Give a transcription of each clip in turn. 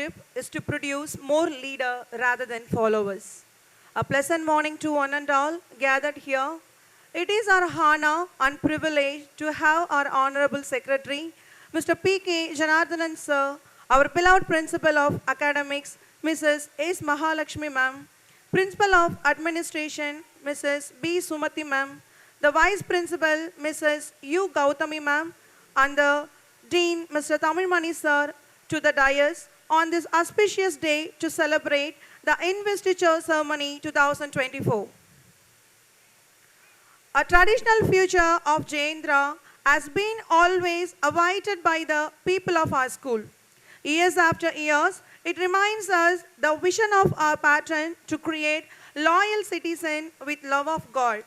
leadership is to produce more leader rather than followers. A pleasant morning to one and all gathered here. It is our honor and privilege to have our Honorable Secretary, Mr. P.K. Janardhanan Sir, our beloved Principal of Academics, Mrs. S. Mahalakshmi Ma'am, Principal of Administration, Mrs. B. Sumati Ma'am, the Vice Principal, Mrs. U. Gautami Ma'am, and the Dean, Mr. Tamil Mani Sir, to the dais on this auspicious day to celebrate the Investiture Ceremony 2024. A traditional future of Jayeandra has been always awaited by the people of our school. Years after years, it reminds us the vision of our patron to create loyal citizens with love of God.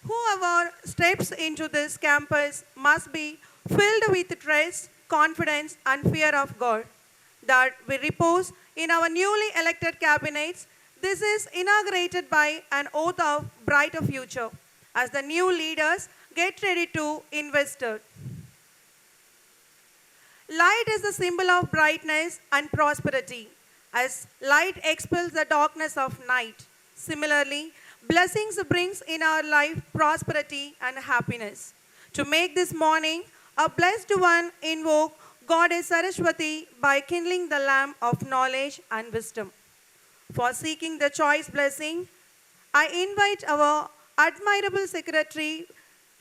Whoever steps into this campus must be filled with trust, confidence, and fear of God that we repose in our newly elected cabinets. This is inaugurated by an oath of brighter future as the new leaders get ready to Investiture. Light is the symbol of brightness and prosperity, as light expels the darkness of night. Similarly, blessings brings in our life prosperity and happiness. To make this morning a blessed one, invoke Goddess Saraswati by kindling the lamp of knowledge and wisdom. For seeking the choice blessing, I invite our admirable Secretary,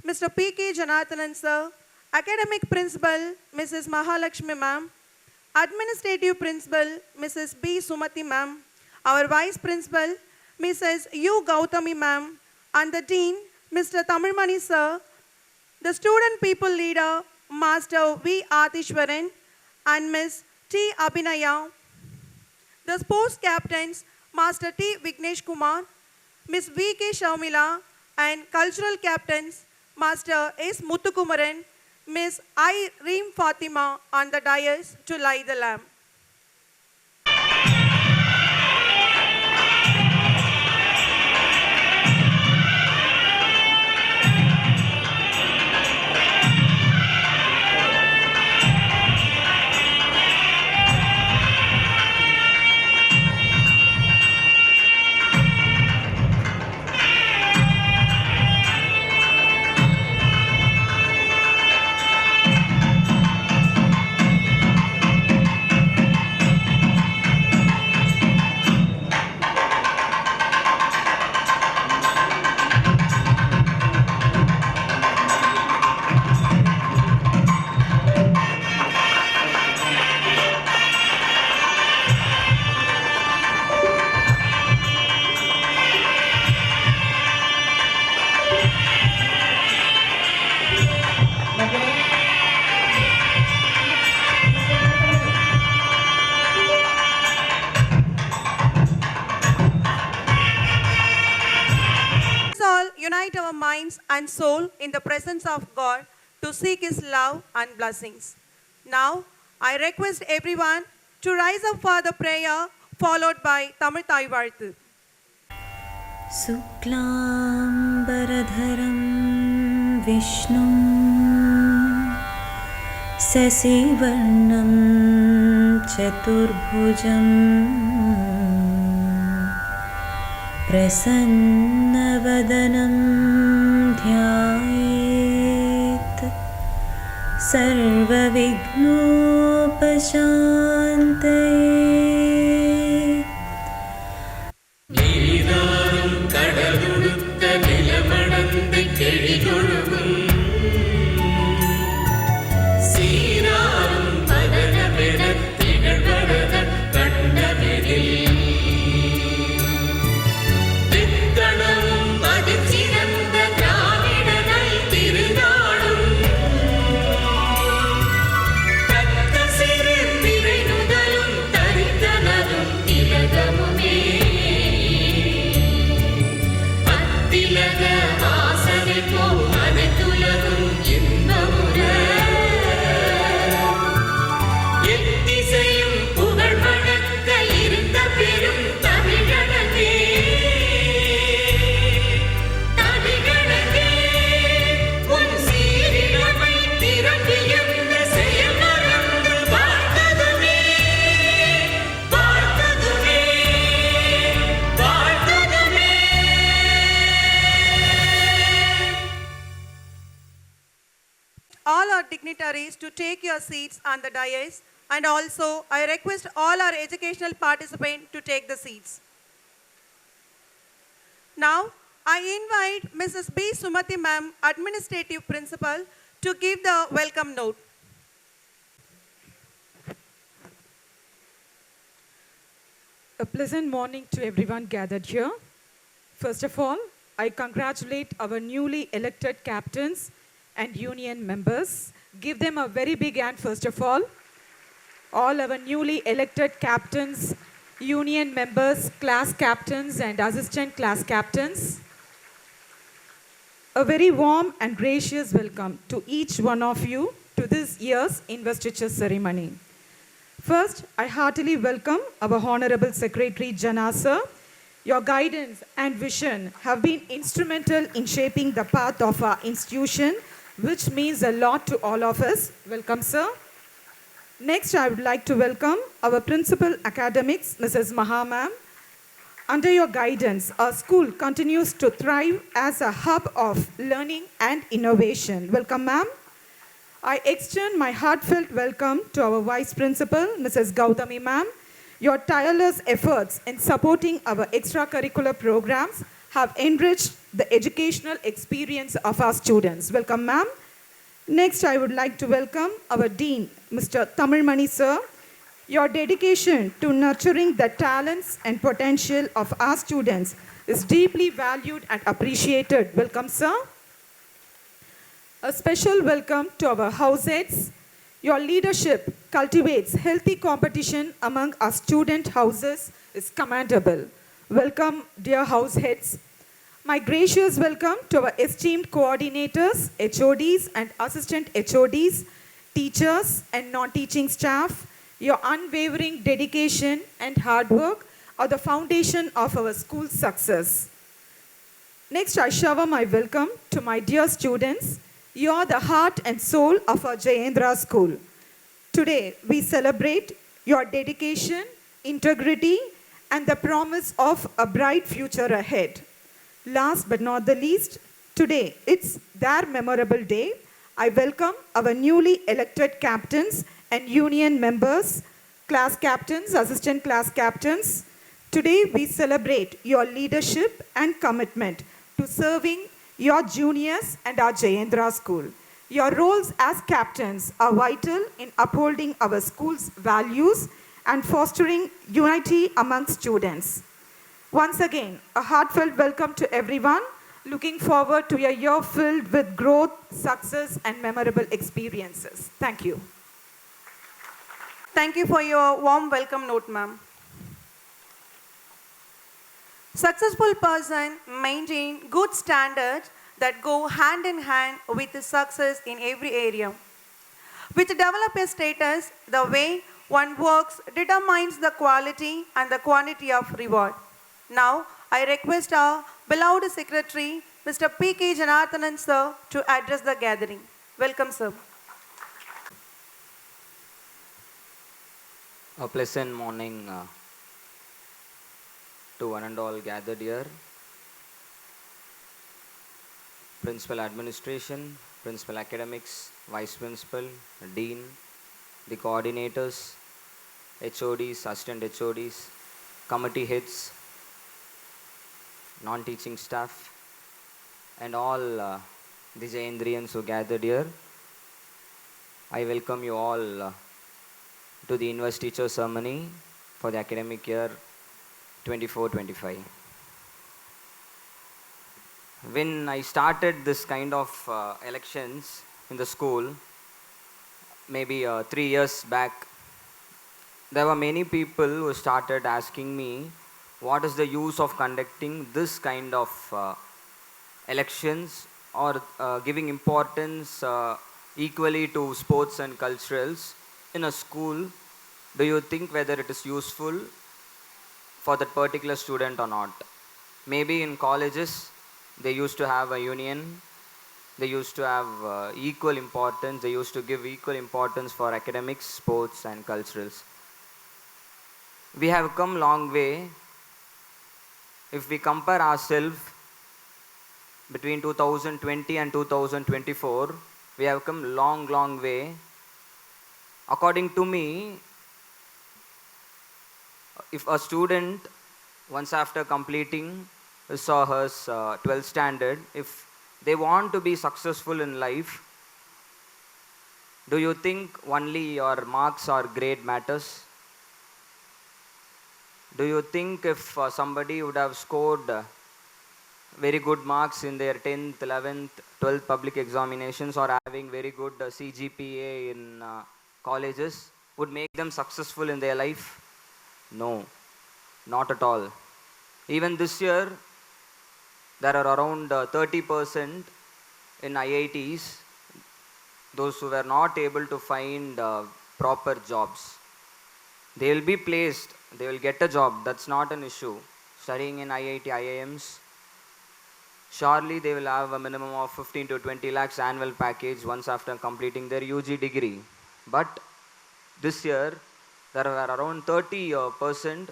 Mr. P.K. Janardhanan Sir, Academic Principal, Mrs. Mahalakshmi Ma'am, Administrative Principal, Mrs. B. Sumati Ma'am, our Vice Principal, Mrs. U. Gautami Ma'am, and the Dean, Mr. Tamil Mani Sir, the Student People Leader, Master V. Atishwaran, and Ms. T. Abhinaya, the Sports Captains, Master T. Vignesh Kumar, Ms. V. K. Shaumila, and Cultural Captains, Master S. Muthukumaran, Ms. I. Reem Fatima on the dais to light the lamp. Unite our minds and soul in the presence of God to seek His love and blessings. Now, I request everyone to rise up for the prayer followed by Tamil Thai Varthu. Suklam Baradharam Vishnum Sasivarnam Chaturbhujam Prasannavadanam Dhyayet Sarvavighnopashantaye. Nilidarum kadaludutta nilamadandi kelidolugum Seerarum padanavedat tigalvarada kandavedil Thank you. please to take your seats on the dais, and also I request all our educational participants to take the seats. Now, I invite Mrs. B. Sumati Ma'am, Administrative Principal, to give the welcome note. A pleasant morning to everyone gathered here. First of all, I congratulate our newly elected captains and union members. Give them a very big hand, first of all. All our newly elected captains, union members, class captains, and assistant class captains. A very warm and gracious welcome to each one of you to this year's investiture ceremony. First, I heartily welcome our Honorable Secretary Jana sir. Your guidance and vision have been instrumental in shaping the path of our institution, which means a lot to all of us. Welcome, sir. Next, I would like to welcome our Principal Academics, Mrs. Maha ma'am. Under your guidance, our school continues to thrive as a hub of learning and innovation. Welcome, ma'am. I extend my heartfelt welcome to our Vice Principal, Mrs. Gautami ma'am. Your tireless efforts in supporting our extracurricular programs have enriched the educational experience of our students. Welcome, ma'am. Next, I would like to welcome our Dean, Mr. Tamilmani sir. Your dedication to nurturing the talents and potential of our students is deeply valued and appreciated. Welcome, sir. A special welcome to our house heads. Your leadership cultivates healthy competition among our student houses is commendable. Welcome, dear house heads. My gracious welcome to our esteemed coordinators, HODs and assistant HODs, teachers and non-teaching staff. Your unwavering dedication and hard work are the foundation of our school's success. Next, I shower my welcome to my dear students. You are the heart and soul of our Jayeandra school. Today, we celebrate your dedication, integrity, and the promise of a bright future ahead. Last but not the least, today, it's their memorable day. I welcome our newly elected captains and union members, class captains, assistant class captains. Today, we celebrate your leadership and commitment to serving your juniors and our Jayeandra school. Your roles as captains are vital in upholding our school's values and fostering unity among students. Once again, a heartfelt welcome to everyone. Looking forward to a year filled with growth, success, and memorable experiences. Thank you. Thank you for your warm welcome note, ma'am. Successful person maintain good standards that go hand in hand with success in every area. With developer status, the way one works determines the quality and the quantity of reward. Now, I request our beloved secretary, Mr. P.K. Janardhanan sir, to address the gathering. Welcome, sir. A pleasant morning to one and all gathered here. Principal Administration, Principal Academics, Vice Principal, Dean, the coordinators, HODs, Assistant HODs, committee heads, non-teaching staff, and all the Jayeandrians who gathered here. I welcome you all to the investiture ceremony for the academic year 24-25. When I started this kind of elections in the school, maybe 3 years back, there were many people who started asking me what is the use of conducting this kind of elections or giving importance equally to sports and culturals in a school. Do you think whether it is useful for that particular student or not? Maybe in colleges, they used to have a union, they used to have equal importance, they used to give equal importance for academics, sports and culturals. We have come long way. If we compare ourselves between 2020 and 2024, we have come long way According to me, if a student, once after completing his or her 12th standard, if they want to be successful in life, do you think only your marks or grade matters? Do you think if somebody would have scored very good marks in their 10th, 11th, 12th public examinations or having very good CGPA in colleges would make them successful in their life? No, not at all. Even this year, there are around 30% in IITs, those who were not able to find proper jobs. They will be placed, they will get a job, that's not an issue. Studying in IIT, IIMs, surely they will have a minimum of 15 to 20 lakhs annual package once after completing their UG degree. But this year, there were around 30%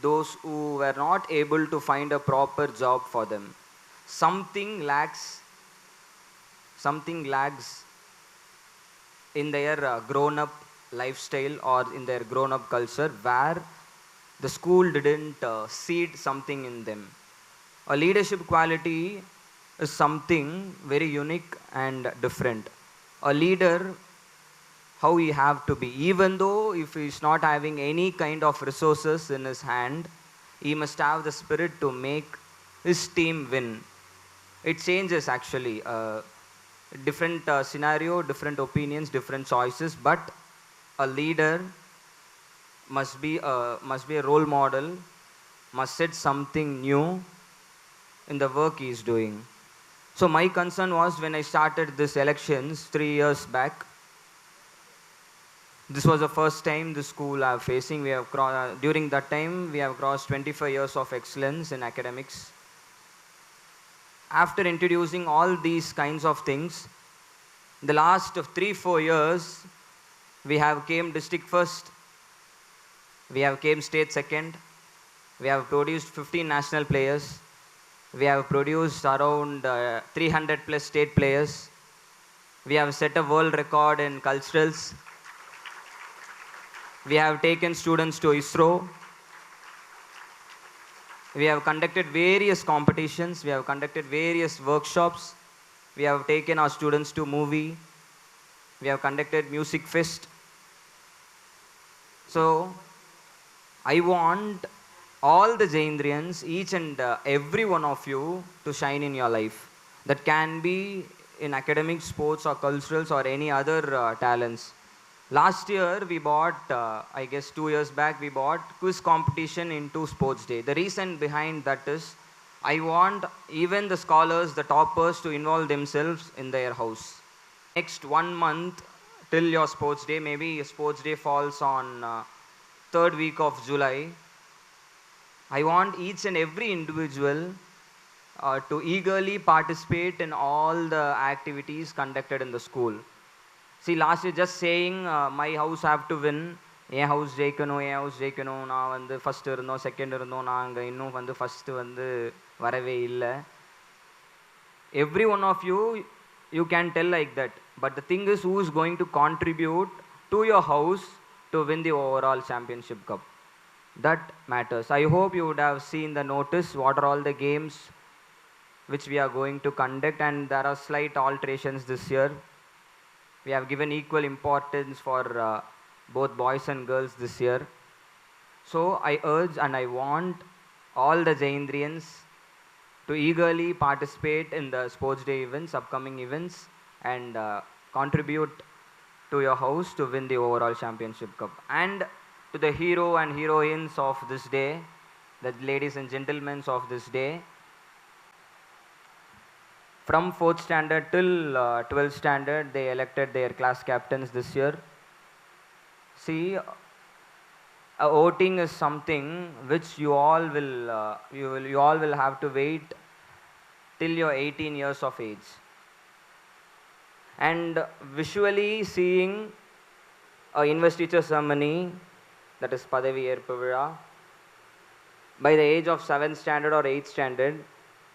those who were not able to find a proper job for them. Something lags in their grown up lifestyle or in their grown up culture where the school didn't seed something in them. A leadership quality is something very unique and different. A leader, how he have to be, even though if he is not having any kind of resources in his hand, he must have the spirit to make his team win. It changes actually. Different scenario, different opinions, different choices, but a leader must be a role model, must set something new in the work he is doing. So my concern was when I started this elections 3 years back. This was the first time the school are facing. We have during that time we have crossed 25 years of excellence in academics. After introducing all these kinds of things, the last 3-4 years, we have came district first, we have came state second, we have produced 15 national players, we have produced around 300 plus state players, we have set a world record in culturals, we have taken students to ISRO, we have conducted various competitions, we have conducted various workshops, we have taken our students to movie, we have conducted music fest. So, I want all the Jayeandrians, each and every one of you to shine in your life. That can be in academic, sports or culturals or any other talents. Last year we bought, I guess 2 years back, we bought quiz competition into sports day. The reason behind that is, I want even the scholars, the toppers to involve themselves in their house. Next 1 month till your sports day, maybe sports day falls on 3rd week of July. I want each and every individual to eagerly participate in all the activities conducted in the school. See, last year just saying my house have to win, N house ஜெயிக்கணும், நான் வந்து first இருந்தோம், second இருந்தோம், நாங்கள் இன்னும் வந்து first வந்து வரவே இல்லை. Every one of you, you can tell like that. But the thing is, who is going to contribute to your house to win the overall championship cup? That matters. I hope you would have seen the notice, what are all the games which we are going to conduct, and there are slight alterations this year. We have given equal importance for both boys and girls this year. So I urge and I want all the Jayeandrians to eagerly participate in the sports day events, upcoming events, and contribute to your house to win the overall championship cup. And to the hero and heroines of this day, the ladies and gentlemen of this day, from 4th standard till 12th standard, they elected their class captains this year. See, voting is something which you all will have to wait till you're 18 years of age. And visually seeing a investiture ceremony, that is Padavi Erpu Vizha, by the age of 7th standard or 8th standard,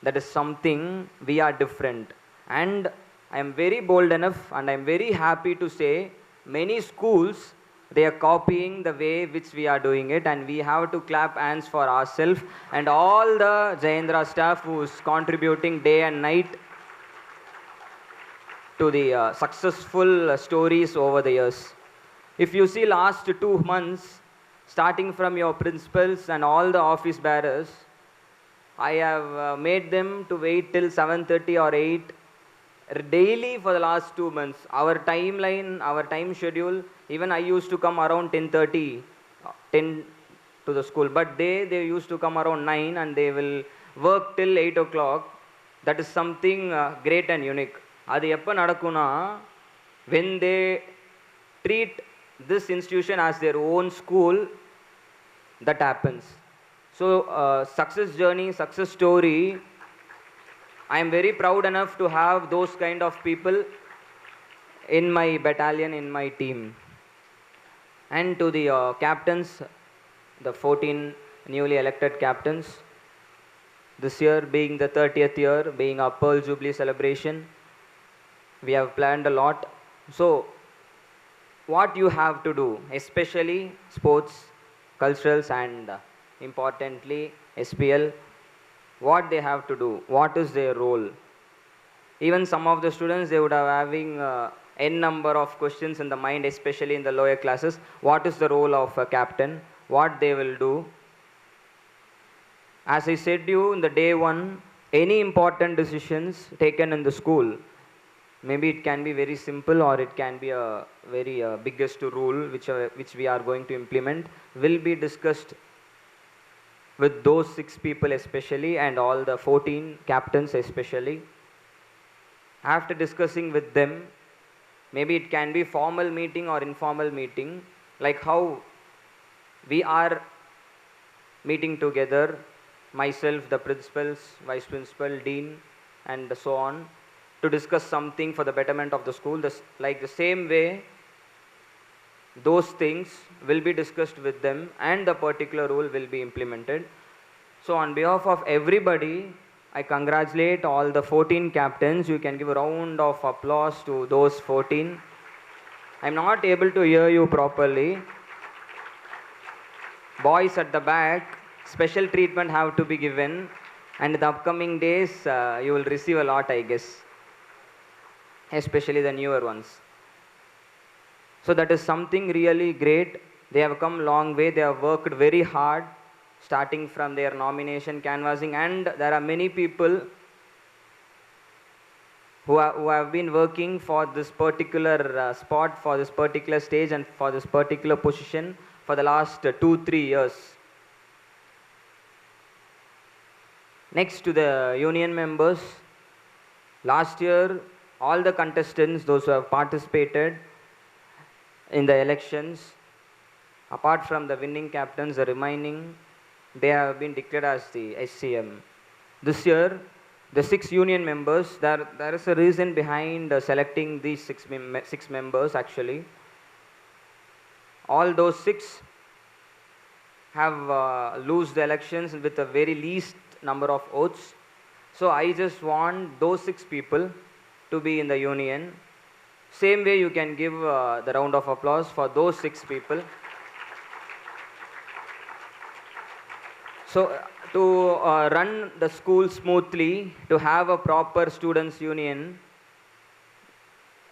that is something we are different. And I am very bold enough and I am very happy to say many schools, they are copying the way which we are doing it, and we have to clap hands for ourselves and all the Jayeandra staff who is contributing day and night to the successful stories over the years. If you see last 2 months, starting from your principals and all the office bearers, I have made them to wait till 7:30 or 8 daily for the last 2 months. Our timeline, our time schedule, even I used to come around 10:30, 10 to the school, but they used to come around 9 and they will work till 8 o'clock. That is something great and unique. அது எப்போ நடக்கும்னா when they treat this institution as their own school, that happens. So success journey, success story, I am very proud enough to have those kind of people in my battalion, in my team. And to the captains, the 14 newly elected captains, this year being the 30th year, being our Pearl Jubilee celebration, we have planned a lot. So what you have to do, especially sports, culturals, and importantly SPL, what they have to do, what is their role. Even some of the students, they would have having n number of questions in the mind, especially in the lower classes. What is the role of a captain, what they will do. As I said you in the day one, any important decisions taken in the school, maybe it can be very simple or it can be a very biggest rule which we are going to implement, will be discussed with those 6 people especially and all the 14 captains especially. After discussing with them, maybe it can be formal meeting or informal meeting, like how we are meeting together, myself, the principals, vice principal, dean, and so on, to discuss something for the betterment of the school. Like the same way, those things will be discussed with them and the particular rule will be implemented. So on behalf of everybody, I congratulate all the 14 captains. You can give a round of applause to those 14. I'm not able to hear you properly. Boys at the back, special treatment have to be given, and in the upcoming days you will receive a lot, I guess, especially the newer ones. So that is something really great. They have come long way. They have worked very hard, starting from their nomination canvassing, and there are many people who have been working for this particular spot, for this particular stage and for this particular position for the last 2-3 years. Next to the union members, last year all the contestants, those who have participated in the elections, apart from the winning captains, the remaining, they have been declared as the SCM. This year, the 6 union members, there is a reason behind selecting these 6 members actually. All those 6 have lose the elections with a very least number of votes. So I just want those 6 people to be in the union. Same way you can give the round of applause for those 6 people. So to run the school smoothly, to have a proper students union,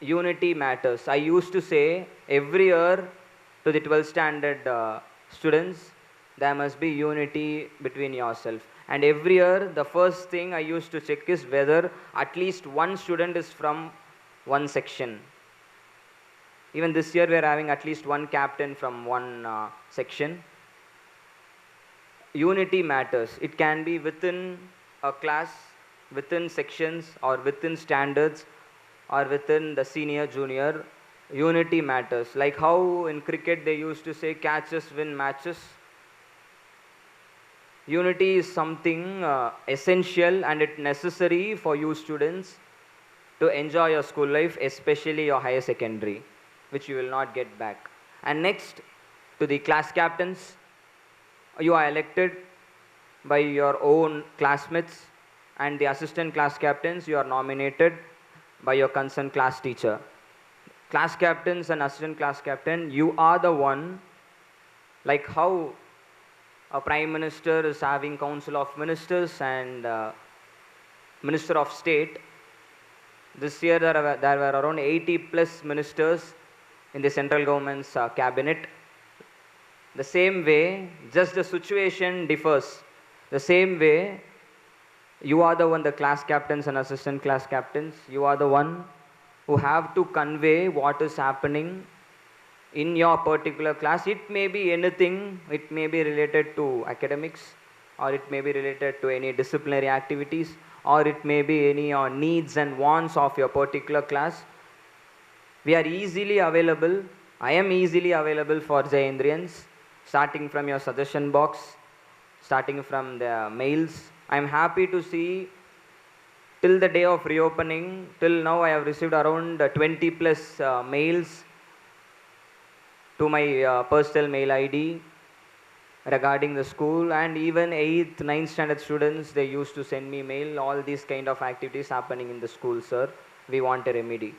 unity matters. I used to say every year to the 12th standard students, there must be unity between yourself. And every year, the first thing I used to check is whether at least one student is from one section. Even this year, we are having at least one captain from one section. Unity matters. It can be within a class, within sections, or within standards, or within the senior, junior. Unity matters. Like how in cricket they used to say catches win matches. Unity is something essential and it necessary for you students to enjoy your school life, especially your higher secondary, which you will not get back. And next, to the class captains, you are elected by your own classmates, and the assistant class captains, you are nominated by your concerned class teacher. class captains and assistant class captain, you are the one, like how a prime minister is having council of ministers and minister of state. This year there were around 80 plus ministers in the central government's cabinet. The same way, just the situation differs. The same way, you are the one, the class captains and assistant class captains, you are the one who have to convey what is happening in your particular class. It may be anything, it may be related to academics, or it may be related to any disciplinary activities, or it may be any needs and wants of your particular class. We are easily available. I am easily available for Jayeandrians, starting from your suggestion box, starting from the mails. I am happy to see till the day of reopening, till now I have received around 20 plus mails to my personal mail ID regarding the school, and even 8th, 9th standard students, they used to send me mail, all these kind of activities happening in the school, sir. We want a remedy.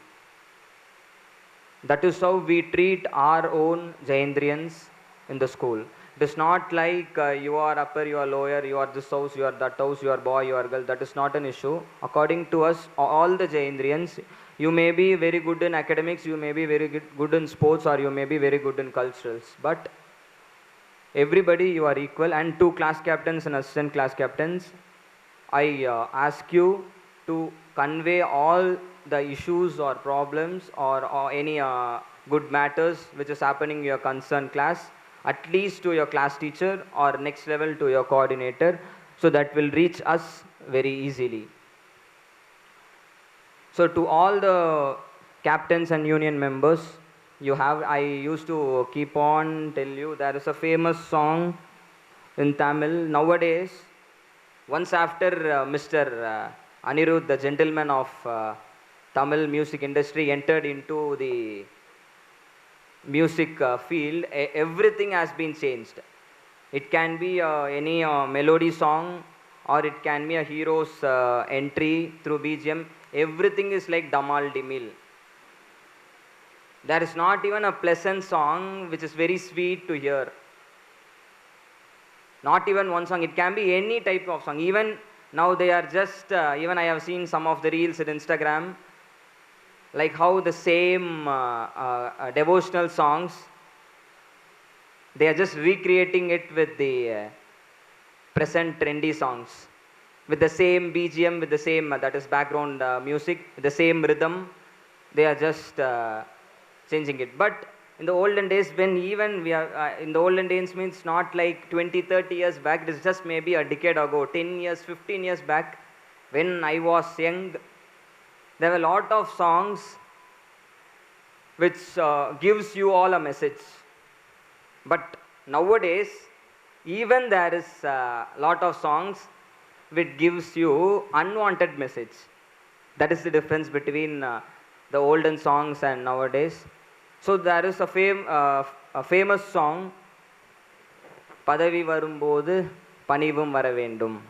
That is how we treat our own Jayeandrians in the school. It is not like you are upper, you are lower, you are this house, you are that house, you are boy, you are girl. That is not an issue. According to us, all the Jayeandrians, you may be very good in academics, you may be very good in sports, or you may be very good in culturals. But everybody, you are equal. And to class captains and assistant class captains, I ask you to convey all the issues or problems or any good matters which is happening in your concerned class, at least to your class teacher or next level to your coordinator, so that will reach us very easily. So to all the captains and union members, I used to keep on tell you, there is a famous song in Tamil nowadays. Once after Mr. Anirudh, the gentleman of Tamil music industry, entered into the music field, everything has been changed. It can be any melody song, or it can be a hero's entry through BGM. Everything is like Damal Dimil. There is not even a pleasant song which is very sweet to hear. Not even one song. It can be any type of song. Even now they are just, even I have seen some of the reels at Instagram, like how the same devotional songs, they are just recreating it with the present trendy songs, with the same BGM, with the same that is background music, the same rhythm. They are just changing it. But in the olden days, when even we are in the olden days means not like 20, 30 years back, it is just maybe a decade ago, 10 years, 15 years back, when I was young, there were a lot of songs which gives you all a message. But nowadays, even there is a lot of songs which gives you unwanted message. That is the difference between the olden songs and nowadays. So there is a famous song, Padavi Varumbodhu Panivum Varavendum.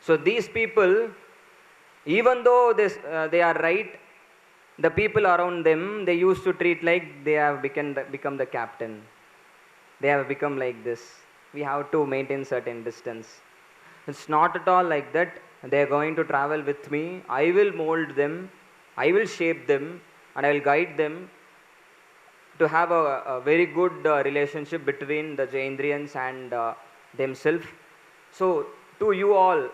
So these people, even though they are right, the people around them, they used to treat like they have become the captain. They have become like this. We have to maintain certain distance. It's not at all like that. They are going to travel with me. I will mold them. I will shape them. And I will guide them to have a very good relationship between the Jayeandrians and themselves. So to you all,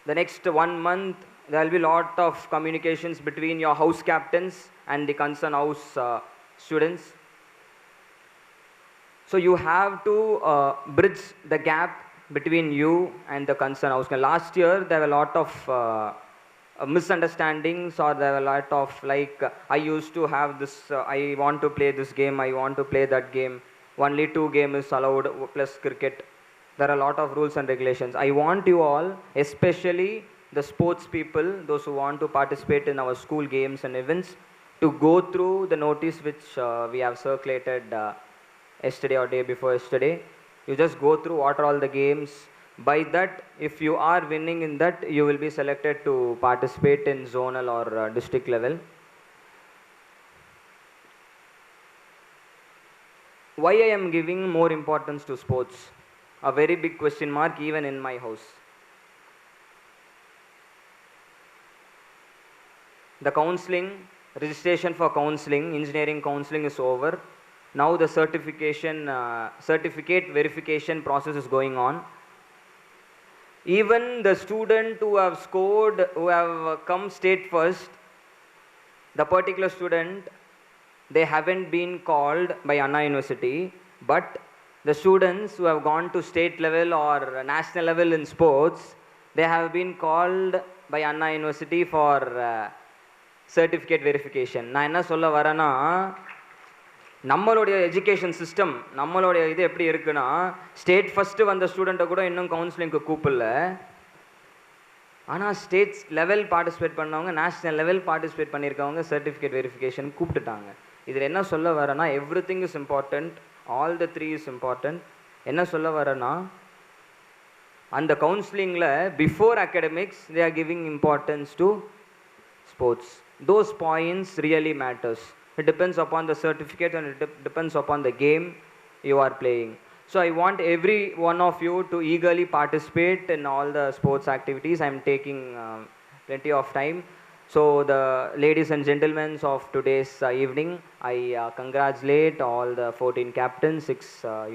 the next 1 month, there will be a lot of communications between your house captains and the concerned house students. So you have to bridge the gap between you and the concerned house. Last year, there were a lot of misunderstandings, or there were a lot of like, I used to have this, I want to play this game, I want to play that game. Only 2 games is allowed plus cricket. There are a lot of rules and regulations. I want you all, especially the sports people, those who want to participate in our school games and events, to go through the notice which we have circulated yesterday or day before yesterday. You just go through what are all the games. By that, if you are winning in that, you will be selected to participate in zonal or district level. why I am giving more importance to sports? A very big question mark even in my house. The counseling, registration for counseling, engineering counseling is over. Now the certificate verification process is going on. Even the student who have scored, who have come state first, the particular student, they haven't been called by Anna University, but the students who have gone to state level or national level in sports, they have been called by Anna University for certificate verification. நான் என்ன சொல்ல வரேன்னா, நம்மளுடைய education system, நம்மளுடைய இது எப்படி இருக்குன்னா, state first வந்த ஸ்டூடெண்ட்டை கூட இன்னும் கவுன்சிலிங்க்கு கூப்பிடல. ஆனால் ஸ்டேட் லெவல் பார்ட்டிசிபேட் பண்ணவங்க, நேஷ்னல் லெவல் பார்ட்டிசிபேட் பண்ணியிருக்கவங்க சர்டிஃபிகேட் வெரிஃபிகேஷன் கூப்பிட்டுட்டாங்க. இதில் என்ன சொல்ல வரேன்னா, everything is important, all the three is important. என்ன சொல்ல வரேன்னா, அந்த கவுன்சிலிங்கில் before academics they are giving importance to sports. Those points really matters. It depends upon the certificate and it depends upon the game you are playing. So I want every one of you to eagerly participate in all the sports activities. I am taking plenty of time. So the ladies and gentlemen of today's evening, I congratulate all the 14 captains, 6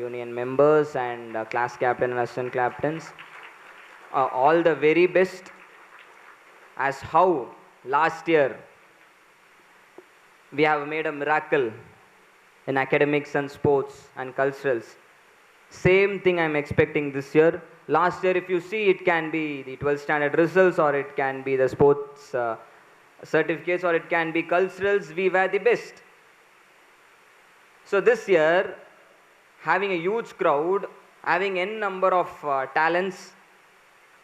union members and class captain and assistant captains. All the very best. As how last year we have made a miracle in academics and sports and culturals. Same thing I am expecting this year. Last year, if you see, it can be the 12th standard results, or it can be the sports certificates, or it can be culturals. We were the best. So this year, having a huge crowd, having n number of talents,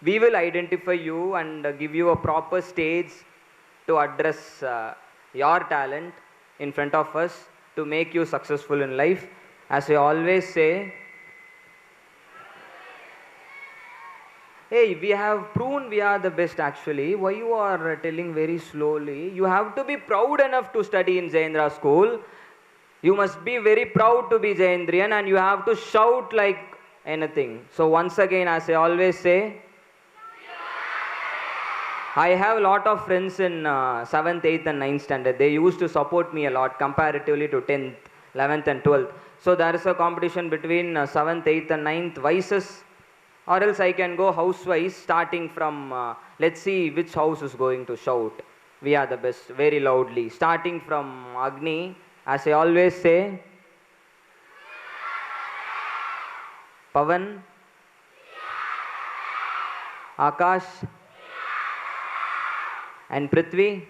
we will identify you and give you a proper stage to address your talent in front of us to make you successful in life. As I always say, hey, we have proven we are the best actually. Why you are telling very slowly? You have to be proud enough to study in Jayeandra school. You must be very proud to be Jayendrian and you have to shout like anything. So once again, as I always say, I have a lot of friends in 7th, 8th and 9th standard. They used to support me a lot comparatively to 10th, 11th and 12th. So there is a competition between 7th, 8th and 9th vices, or else I can go house-wise starting from, let's see which house is going to shout. We are the best, very loudly. Starting from Agni, as I always say, Pavan, Akash, and Prithvi.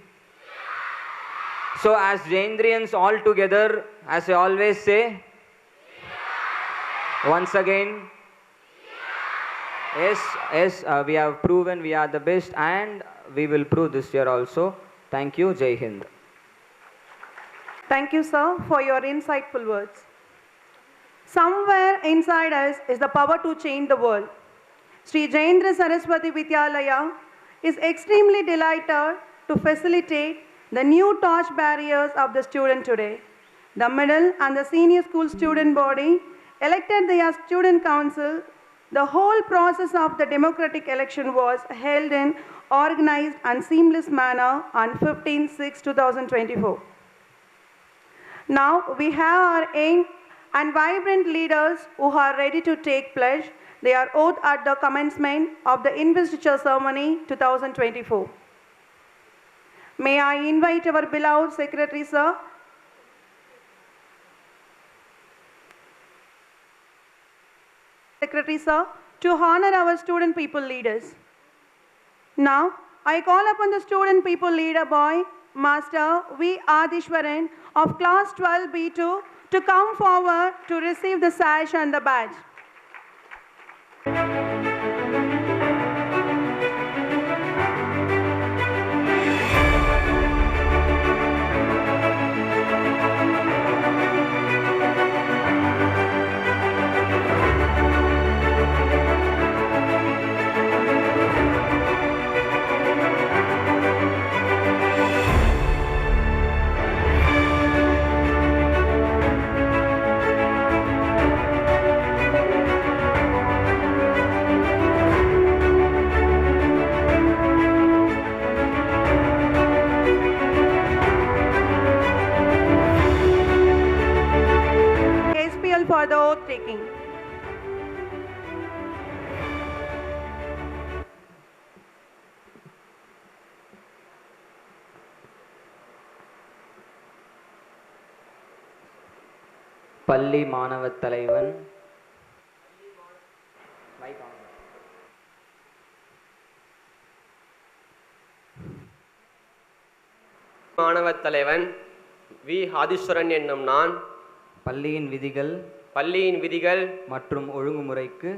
So as Jayendrians all together, as I always say, once again, yes, we have proven we are the best and we will prove this year also. Thank you. Jai Hind. Thank you, sir, for your insightful words. Somewhere inside us is the power to change the world. Sri Jayeandra Saraswati Vidyalaya is extremely delighted to facilitate the new torch barriers of the student today. The middle and the senior school student body elected their student council. The whole process of the democratic election was held in organized and seamless manner on 15/6/2024. Now we have our young and vibrant leaders who are ready to take pledge. They are oath at the commencement of the Investiture ceremony 2024. May I invite our beloved Secretary, sir, to honor our student people leaders. Now, I call upon the student people leader boy, Master V. Adishwaran of class 12B2 to come forward to receive the sash and the badge. taking. பள்ளி மாணவத் தலைவன் மாணவத் தலைவன் we Aadheeswaran என்னும் நான் பள்ளியின் விதிகள் மற்றும் ஒழுங்குமுறைக்கு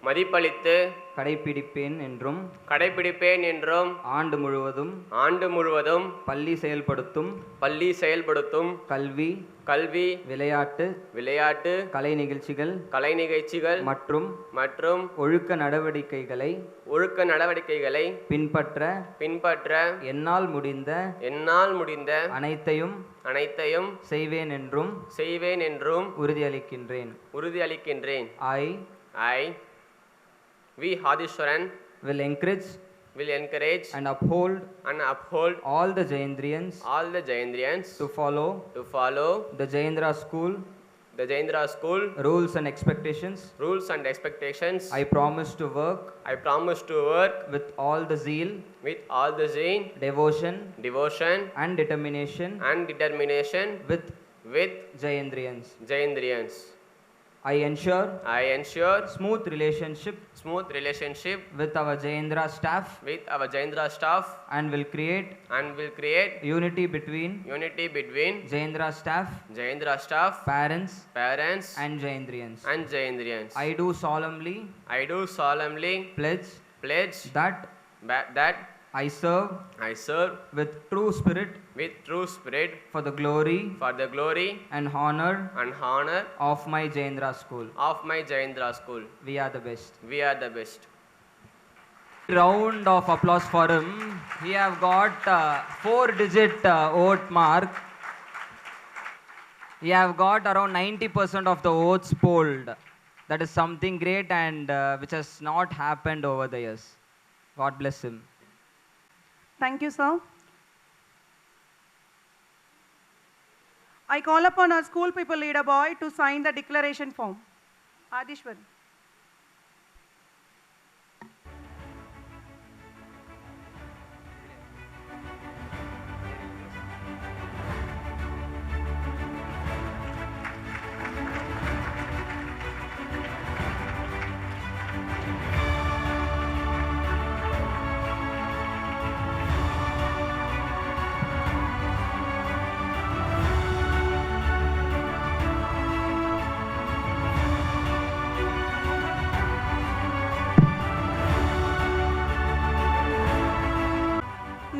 மதிப்பளித்து கடைபிடிப்பேன் என்றும் ஆண்டு முழுவதும் பள்ளி செயல்படுத்தும் கல்வி விளையாட்டு கலை நிகழ்ச்சிகள் மற்றும் ஒழுக்க நடவடிக்கைகளை பின்பற்ற என்னால் முடிந்த அனைத்தையும் செய்வேன் என்றும் உறுதியளிக்கின்றேன். I V Hadishwaran will encourage and uphold all the Jayeandrians to follow the Jayeandra school rules and expectations. I promise to work with all the zeal, devotion and determination with Jayeandrians. I ensure smooth relationship with our Jayeandra staff and will create unity between Jayeandra staff, parents and Jayeandrians. I do solemnly pledge that I serve with true spirit for the glory and honor of my Jayeandra school. We are the best. Round of applause for him. He have got 4-digit vote mark. He have got around 90% of the votes polled. That is something great and which has not happened over the years. God bless him. Thank you, sir. I call upon our school people leader boy to sign the declaration form. Adishwar.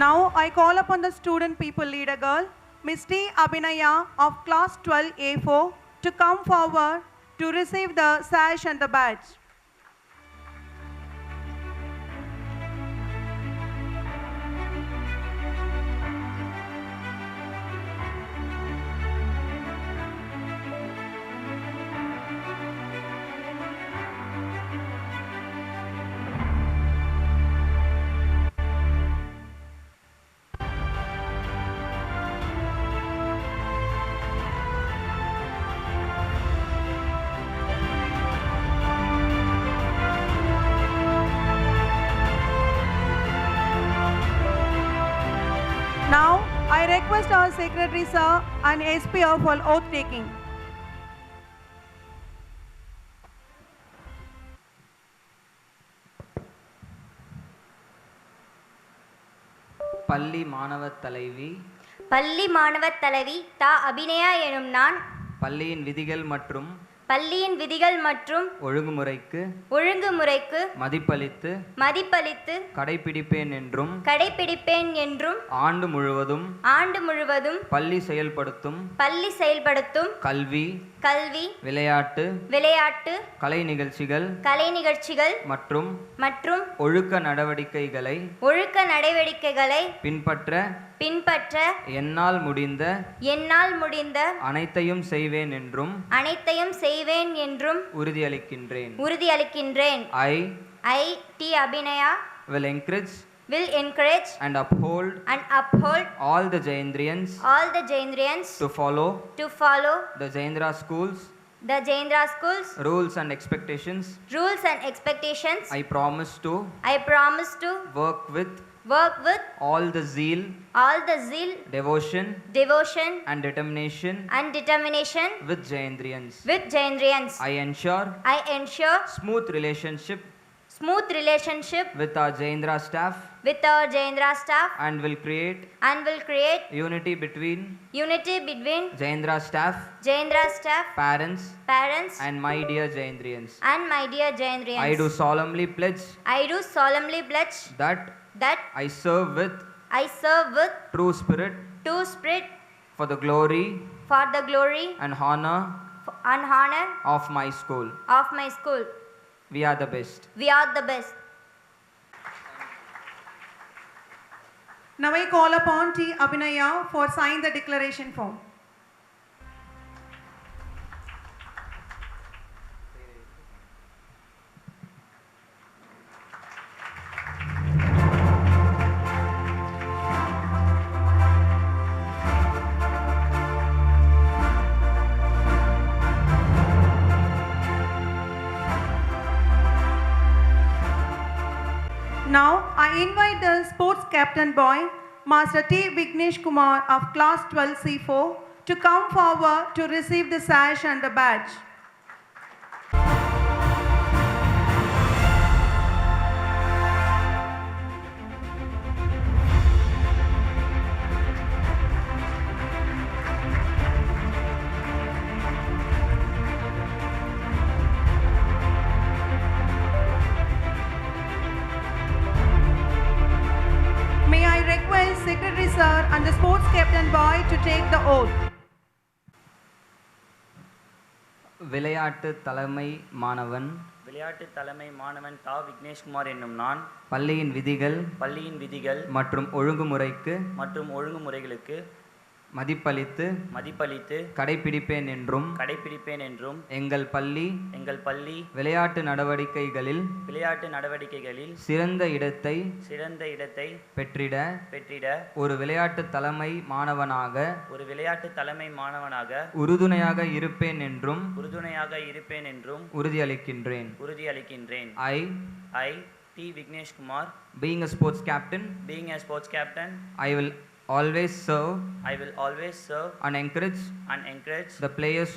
Now I call upon the student people leader girl, Ms. T. Abhinaya of class 12A4 to come forward to receive the sash and the badge. Now, I request our Secretary Sir and SP for oath taking. பள்ளி மாணவத் தலைவி தா அபிநயா எனும் நான் பள்ளியின் விதிகள் மற்றும் ஒழுங்குமுறைக்கு மதிப்பளித்து கடைபிடிப்பேன் என்றும் ஆண்டு முழுவதும் பள்ளி செயல்படுத்தும் கல்வி விளையாட்டு கலை நிகழ்ச்சிகள் மற்றும் ஒழுக்க நடவடிக்கைகளை பின்பற்ற என்னால் முடிந்த அனைத்தையும் செய்வேன் என்றும் உறுதியளிக்கின்றேன். I T Abhinaya will encourage and uphold all the Jayeandrians all the Jayeandrians to follow to follow the Jayeandra schools the Jayeandra schools rules and expectations. rules and expectations. I promise to I promise to work with all the zeal, devotion devotion, and determination and determination with Jayeandrians. I ensure Smooth relationship with our Jayeandra staff and will create unity between Jayeandra staff, parents and my dear Jayeandrians. I do solemnly pledge that I serve with true spirit for the glory and honor of my school. We are the best. Now I call upon T. Abhinaya for sign the declaration form. Now I invite the sports captain boy, Master T. Vignesh Kumar of class 12C4 to come forward to receive the sash and the badge. May I request Secretary Sir and the sports captain boy to take the oath. விளையாட்டு தலைமை மாணவன் தா விக்னேஷ்குமார் என்னும் நான் பள்ளியின் விதிகள் மற்றும் ஒழுங்குமுறைகளுக்கு மதிப்பளித்து கடைபிடிப்பேன் என்றும் எங்கள் பள்ளி விளையாட்டு நடவடிக்கைகளில் சிறந்த இடத்தை பெற்றிட ஒரு விளையாட்டு தலைமை மாணவனாக உறுதுணையாக இருப்பேன் என்றும் உறுதியளிக்கின்றேன். I T Vignesh Kumar being a sports captain I will always serve and encourage the players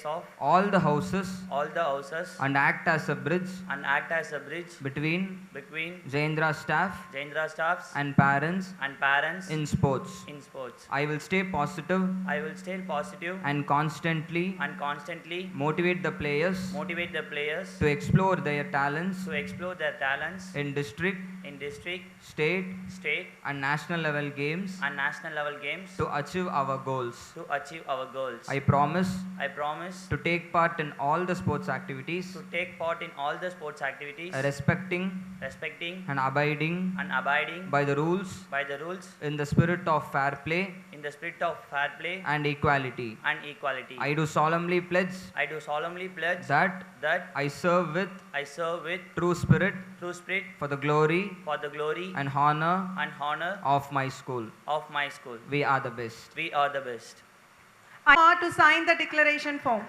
of all the houses and act as a bridge between Jayeandra staffs and parents in sports. I will stay positive and constantly motivate the players to explore their talents in district, state and national level games to achieve our goals. I promise to take part in all the sports activities respecting and abiding by the rules in the spirit of fair play and equality. I do solemnly pledge that I serve with true spirit for the glory and honor of my school. We are the best. I want to sign the declaration form.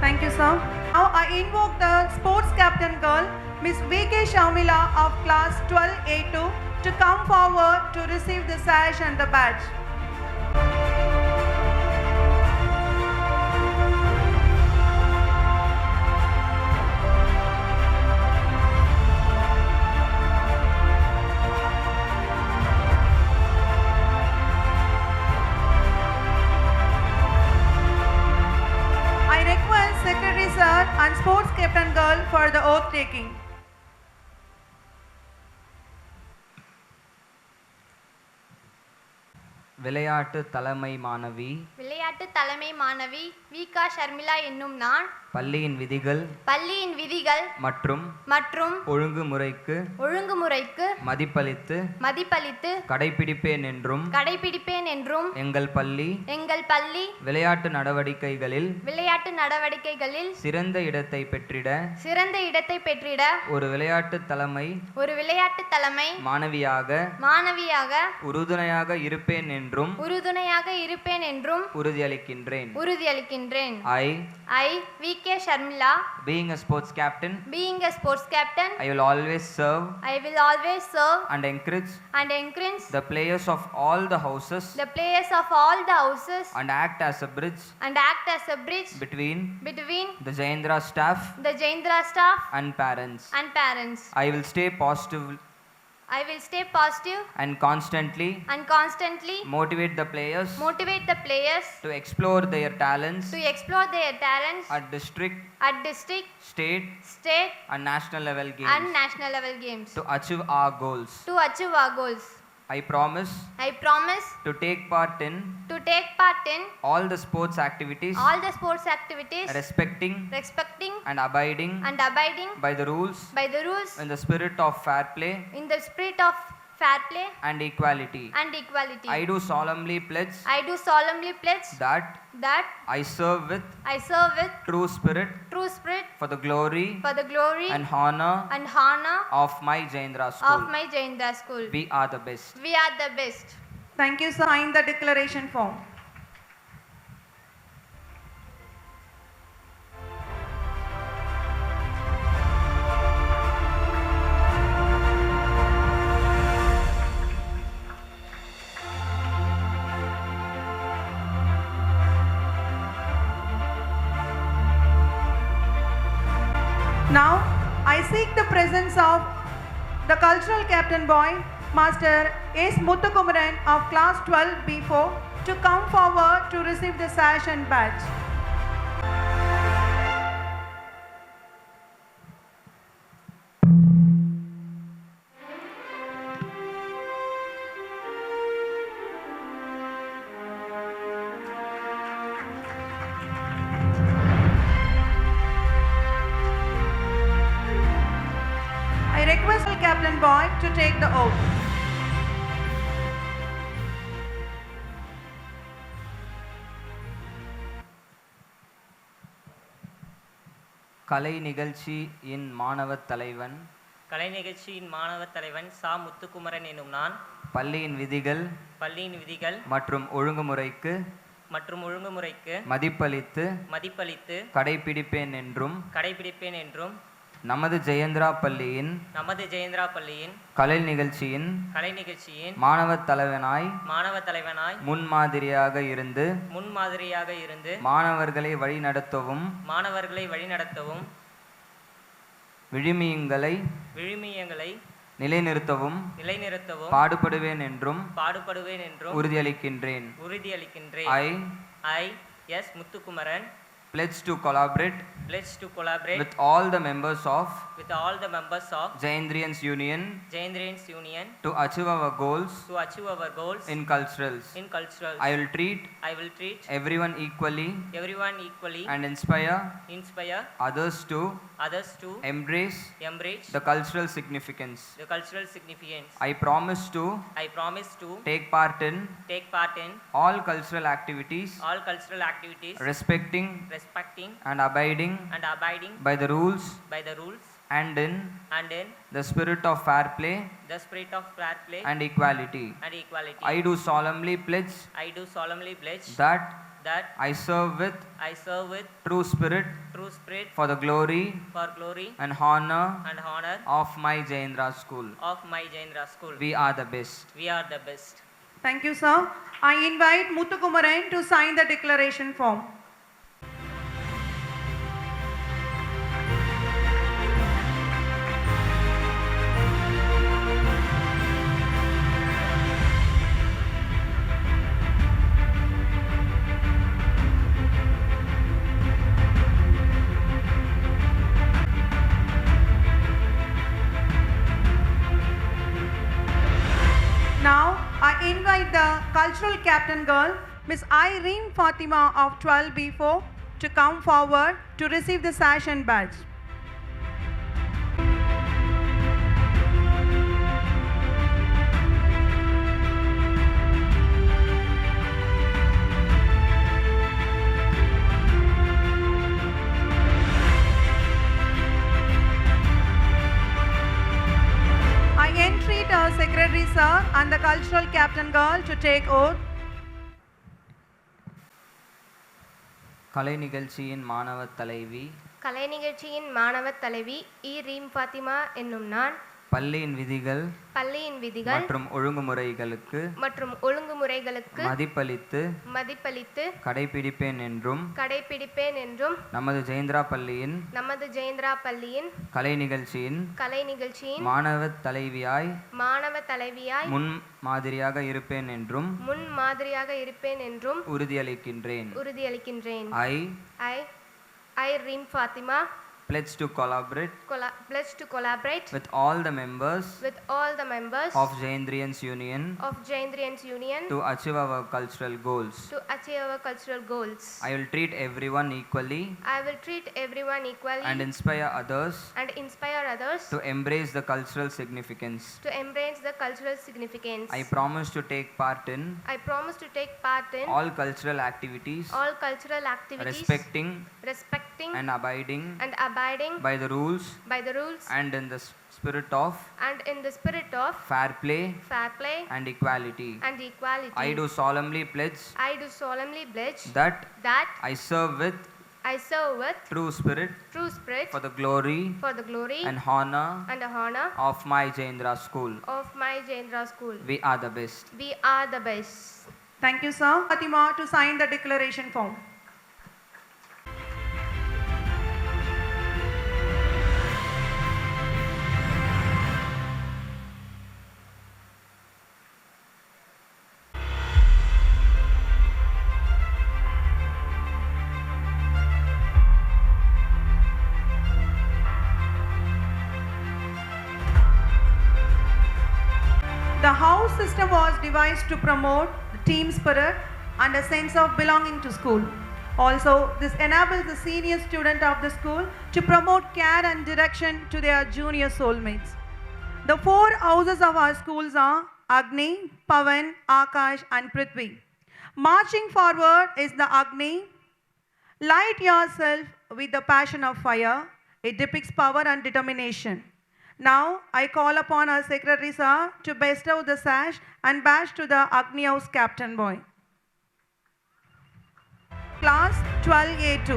Thank you, sir. Now I invoke the sports captain girl, Miss V.K. Shamila of class 12A2 to come forward to receive the sash and the badge. I request Secretary Sir and Sports Captain Girl for the oath taking. விளையாட்டு தலைமை மாணவி விளையாட்டு தலைமை மாணவி வி.க. ஷர்மிளா என்னும் நான் பள்ளியின் விதிகள் மற்றும் ஒழுங்குமுறைக்கு மதிப்பளித்து கடைபிடிப்பேன் என்றும் எங்கள் பள்ளி விளையாட்டு நடவடிக்கைகளில் சிறந்த இடத்தை பெற்றிட ஒரு விளையாட்டு தலைமை மாணவியாக உறுதுணையாக இருப்பேன் என்றும் உறுதியளிக்கின்றேன். I, V.K. Sharmila, being a sports captain, I will always serve and encourage the players of all the houses and act as a bridge between the Jayeandra staff and parents. I will stay positive and constantly motivate the players to explore their talents at district, state and national level games to achieve our goals. I promise to take part in all the sports activities respecting and abiding by the rules in the spirit of fair play and equality. I do solemnly pledge that I serve with true spirit for the glory and honor of my Jayeandra school. We are the best. Thank you, sir. Sign the declaration form. Now, I seek the presence of the cultural captain boy, Master S. Muthukumaran of class 12B4 to come forward to receive the sash and badge. I request the captain boy to take the oath. கலை நிகழ்ச்சியின் மாணவத் தலைவன் சா முத்துக்குமரன் என்னும் நான் பள்ளியின் விதிகள் மற்றும் ஒழுங்குமுறைக்கு மதிப்பளித்து கடைபிடிப்பேன் என்றும் நமது ஜெயேந்திரா பள்ளியின் கலை நிகழ்ச்சியின் மாணவத் தலைவனாய் முன்மாதிரியாக இருந்து மாணவர்களை வழிநடத்தவும் விழுமியங்களை நிலைநிறுத்தவும் பாடுபடுவேன் என்றும் உறுதியளிக்கின்றேன். I, yes, Muthukumaran, pledge to collaborate with all the members of Jayeandrians Union to achieve our goals in culturals. I will treat everyone equally and inspire others to embrace the cultural significance. I promise to take part in all cultural activities respecting and abiding by the rules and in the spirit of fair play and equality. I do solemnly pledge that I serve with true spirit for the glory and honor of my Jayeandra school. We are the best. Thank you, sir. I invite Muthukumaran to sign the declaration form. Now, I invite the cultural captain girl, Miss Irene Fatima of 12B4, to come forward to receive the sash and badge. I entreat our secretary sir and the cultural captain girl to take oath. கலை நிகழ்ச்சியின் மாணவத் தலைவி, கலை நிகழ்ச்சியின் மாணவத் தலைவி இ ரீம் ஃபாத்திமா என்னும் நான் பள்ளியின் விதிகள் பள்ளியின் விதிகள் மற்றும் ஒழுங்குமுறைகளுக்கு மதிப்பளித்து கடைபிடிப்பேன் என்றும் நமது ஜெயேந்திரா பள்ளியின் கலை நிகழ்ச்சியின் மாணவத் தலைவியாய் முன் மாதிரியாக இருப்பேன் என்றும் உறுதியளிக்கின்றேன். I Reem Fatima pledge to collaborate with all the members of Jayeandrians Union to achieve our cultural goals. I will treat everyone equally and inspire others to embrace the cultural significance. I promise to take part in all cultural activities respecting and abiding by the rules and in the spirit of fair play and equality. I do solemnly pledge that I serve with true spirit for the glory and honor of my Jayeandra school. We are the best. Thank you, sir. Fatima to sign the declaration form. The house system was devised to promote the team spirit and a sense of belonging to school. Also, this enables the senior student of the school to promote care and direction to their junior soulmates. The 4 houses of our schools are Agni, Pavan, Akash and Prithvi. Marching forward is the Agni. Light yourself with the passion of fire. It depicts power and determination. Now, I call upon our secretary sir to bestow the sash and badge to the Agni House captain boy. Class 12A2.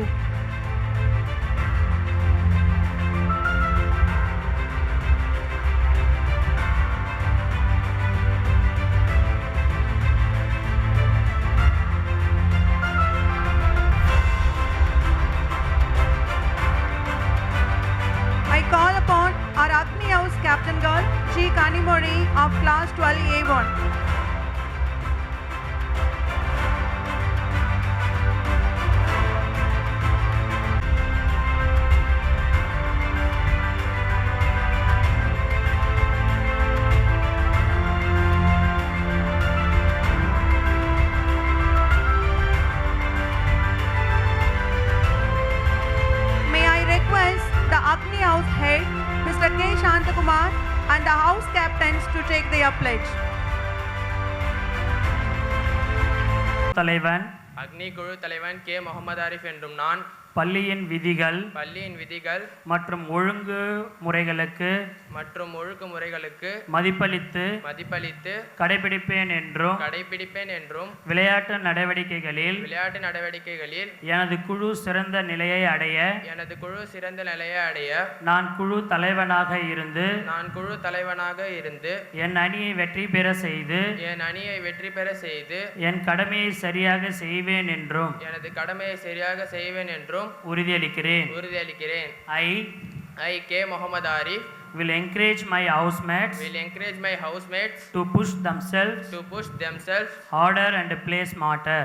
I call upon our Agni House captain girl, G. Kanimori of class 12A1. May I request the Agni House head, Mr. K. Shantakumar, and the house captains to take their pledge. தலைவன் அக்னி குழு தலைவன் K Mohammed Arif என்றும் நான் பள்ளியின் விதிகள் மற்றும் ஒழுங்குமுறைகளுக்கு மதிப்பளித்து கடைபிடிப்பேன் என்றும் விளையாட்டு நடவடிக்கைகளில் எனது குழு சிறந்த நிலையை அடைய நான் குழு தலைவனாக இருந்து என் அணியை வெற்றி பெற செய்து என் கடமையை சரியாக செய்வேன் என்றும் உறுதியளிக்கிறேன். I K Muhammad Arif will encourage my housemates to push themselves harder and play smarter.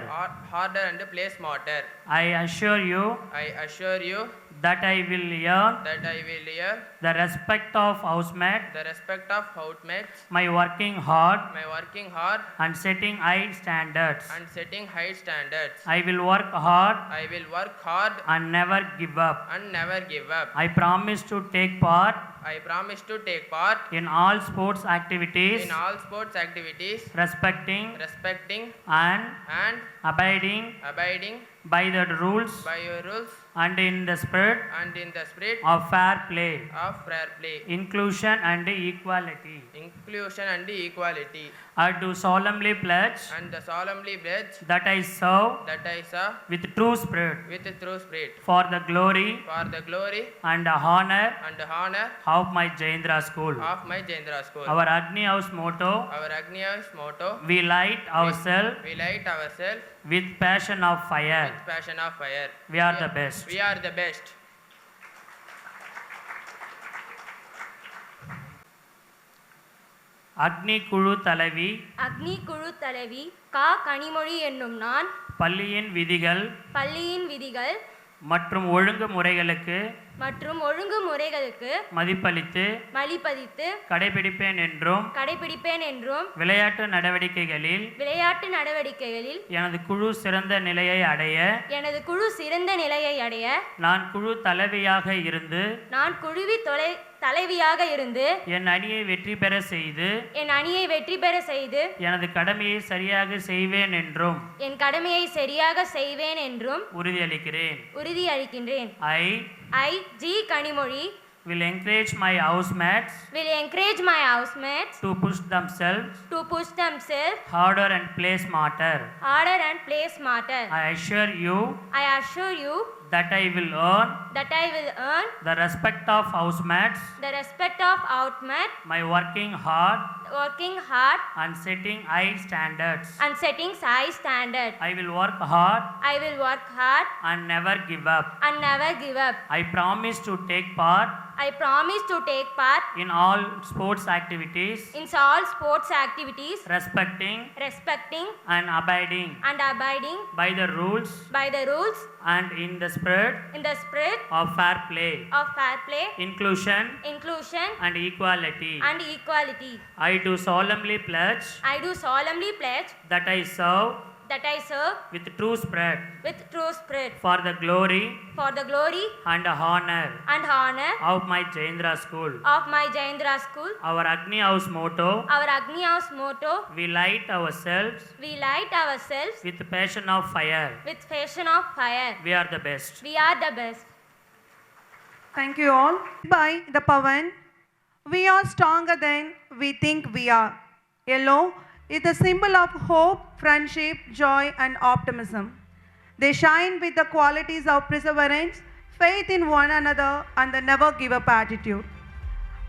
I assure you that I will earn the respect of housemates, my working hard and setting high standards. I will work hard and never give up. I promise to take part in all sports activities, respecting and abiding by the rules and in the spirit of fair play, inclusion and equality. I do solemnly pledge that I serve with true spirit for the glory and honor of my Jayeandra school. Our Agni House motto: we light ourselves with passion of fire. We are the best. அக்னி குழு தலைவி கா கனிமொழி என்னும் நான் பள்ளியின் விதிகள் மற்றும் ஒழுங்குமுறைகளுக்கு மதிப்பளித்து கடைபிடிப்பேன் என்றும் விளையாட்டு நடவடிக்கைகளில் எனது குழு சிறந்த நிலையை அடைய நான் குழு தலைவியாக இருந்து என் அணியை வெற்றி பெற செய்து எனது கடமையை சரியாக செய்வேன் என்றும் உறுதியளிக்கிறேன். I G Kanimozhi will encourage my housemates to push themselves harder and play smarter. I assure you that I will earn the respect of housemates, my working hard and setting high standards. I will work hard and never give up. I promise to take part in all sports activities, respecting and abiding by the rules and in the spirit of fair play, inclusion and equality. I do solemnly pledge that I serve with true spirit for the glory and honor of my Jayeandra school. Our Agni House motto: we light ourselves with passion of fire. We are the best. Thank you all. By the Pavan, we are stronger than we think we are. Yellow is a symbol of hope, friendship, joy and optimism. They shine with the qualities of perseverance, faith in one another and the never give up attitude.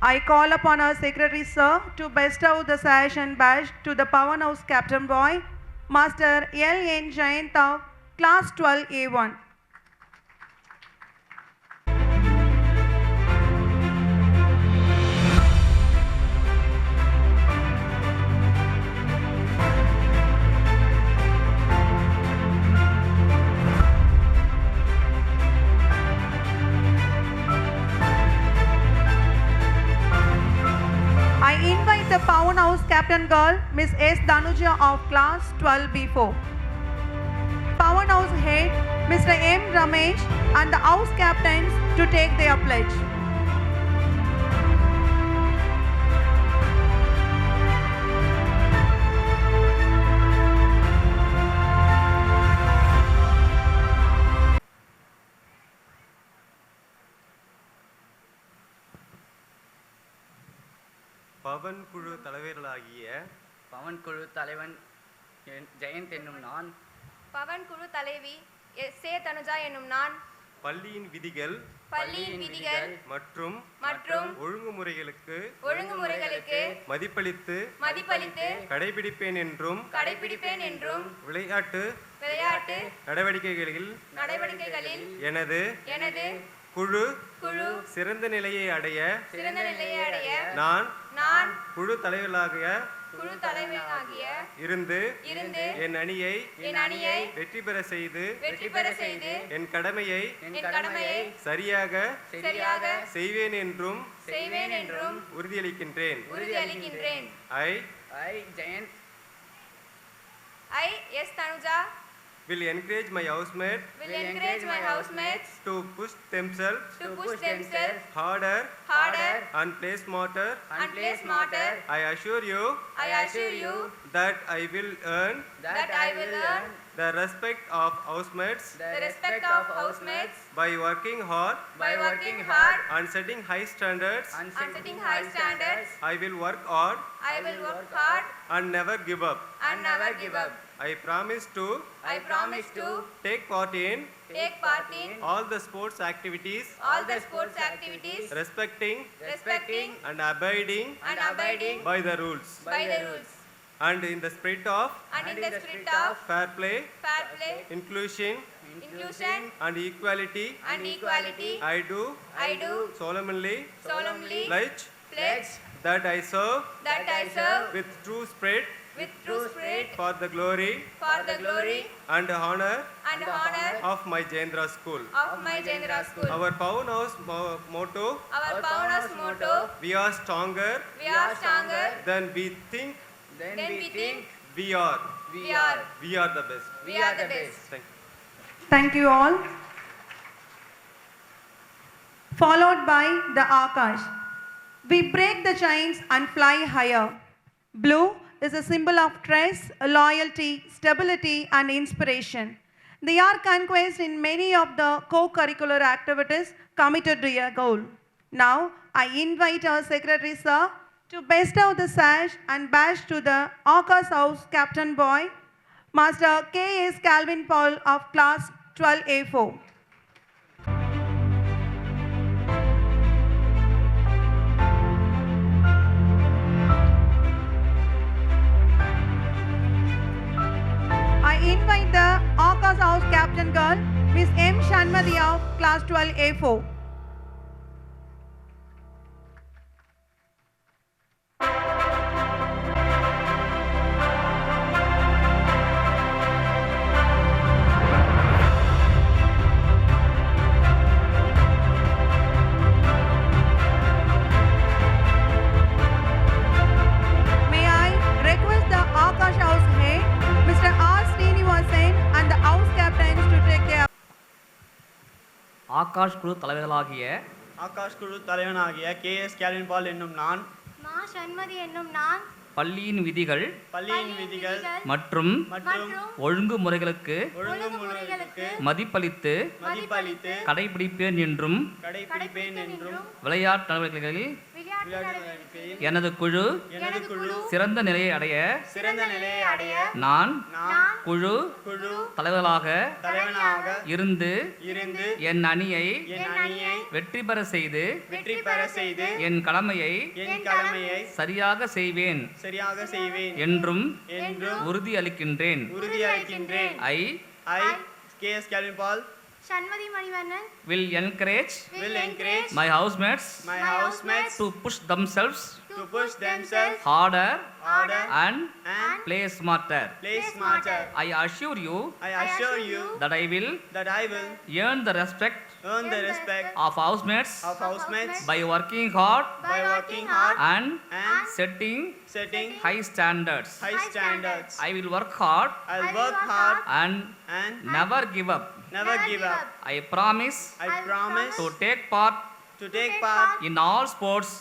I call upon our Secretary Sir to bestow the sash and badge to the Pavan House Captain Boy, Master L.N. Jayeandra, Class 12A1. I invite the Pavan House Captain Girl, Miss S. Danuja of Class 12B4. Pavan House Head, Mr. M. Ramesh and the House Captains to take their pledge. Pawan குழு தலைவர்களாகிய பவன் குழு தலைவன் ஜெயந்த் என்னும் நான் பவன் குழு தலைவி சே தனுஜா என்னும் நான் பள்ளியின் விதிகள் மற்றும் ஒழுங்குமுறைகளுக்கு மதிப்பளித்து கடைபிடிப்பேன் என்றும் விளையாட்டு நடவடிக்கைகளில் எனது குழு சிறந்த நிலையை அடைய நான் குழு தலைவர்களாக குழு தலைவனாகிய இருந்து இருந்து என் அணியை என் அணியை வெற்றி பெற செய்து வெற்றி பெற செய்து என் கடமையை என் கடமையை சரியாக சரியாக செய்வேன் என்றும் செய்வேன் என்றும் உறுதியளிக்கின்றேன். உறுதியளிக்கின்றேன். I Jayeandra I S Tanuja will encourage my housemates will encourage my housemates to push themselves harder and play smarter. and play smarter. I assure you I assure you that I will earn that I will earn the respect of housemates the respect of housemates by working hard by working hard and setting high standards. and setting high standards. I will work hard I will work hard and never give up. and never give up. I promise to I promise to take part in take part in all the sports activities, all the sports activities, respecting respecting and abiding and abiding by the rules, by the rules, and in the spirit of and in the spirit of fair play, fair play, inclusion inclusion and equality. and equality. I do solemnly pledge pledge that I serve that I serve with true spirit with true spirit for the glory for the glory and honor and honor of my Jayeandra school. of my Jayeandra school. Our powerhouse motto: Our Pauna's motto: we are stronger we are stronger than we think than we think we are. we are. We are the best. We are the best. Thank you. Thank you all. Followed by the Akash. We break the chains and fly higher. Blue is a symbol of trust, loyalty, stability, and inspiration. They are conquest in many of the co-curricular activities committed to a goal. Now, I invite our Secretary Sir to bestow the sash and badge to the Akash House Captain Boy, Master K.S. Calvin Paul of Class 12A4. I invite the Akash House Captain Girl, Miss M. Shanmati of Class 12A4. May I request the Akash House head, Mr. R. Srinivasan, and the house captains to take their Akash குழு தலைவர்களாகிய ஆகாஷ் குழு தலைவனாகிய KS Kelvin பால் என்னும் நான் மா சண்மதி என்னும் நான் பள்ளியின் விதிகள் மற்றும் ஒழுங்குமுறைகளுக்கு மதிப்பளித்து கடைபிடிப்பேன் என்றும் விளையாட்டு நடவடிக்கைகளில் எனது குழு சிறந்த நிலையை அடைய நான் குழு தலைவர்களாக இருந்து என் அணியை வெற்றி பெற செய்து என் கடமையை சரியாக செய்வேன் என்றும் உறுதியளிக்கின்றேன். I KS Kelvin Paul Shanmathi Manivannan will encourage my housemates to push themselves harder and play smarter. I assure you that I will earn the respect of housemates by working hard and setting high standards. I will work hard and never give up. I promise to take part in all sports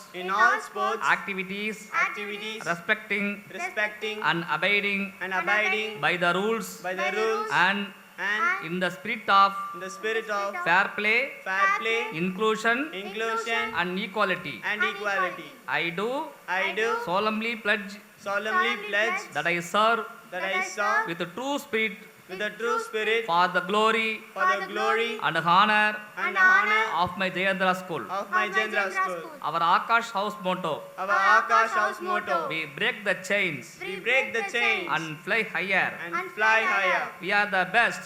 activities respecting and abiding by the rules and in the spirit of fair play, inclusion and equality. I do solemnly pledge that I serve with a true spirit for the glory and honor of my Jayeandra school. Our Akash House motto: we break the chains and fly higher. We are the best.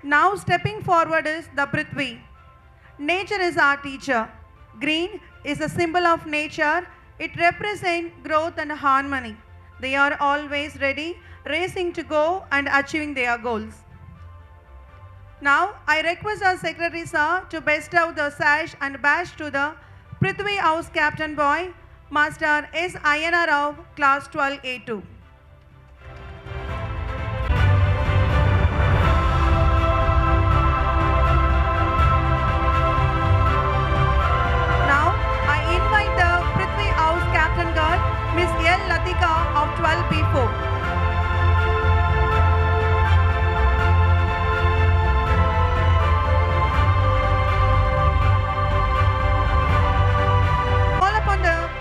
Now stepping forward is the Prithvi. Nature is our teacher. Green, is a symbol of nature. It represents growth and harmony. They are always ready, racing to go and achieving their goals. Now, I request our Secretary Sir to bestow the sash and badge to the Prithvi House Captain Boy, Master S. Jayeandra of Class 12A2. Now, I invite the Prithvi House Captain Girl, Miss L. Latika of 12B4.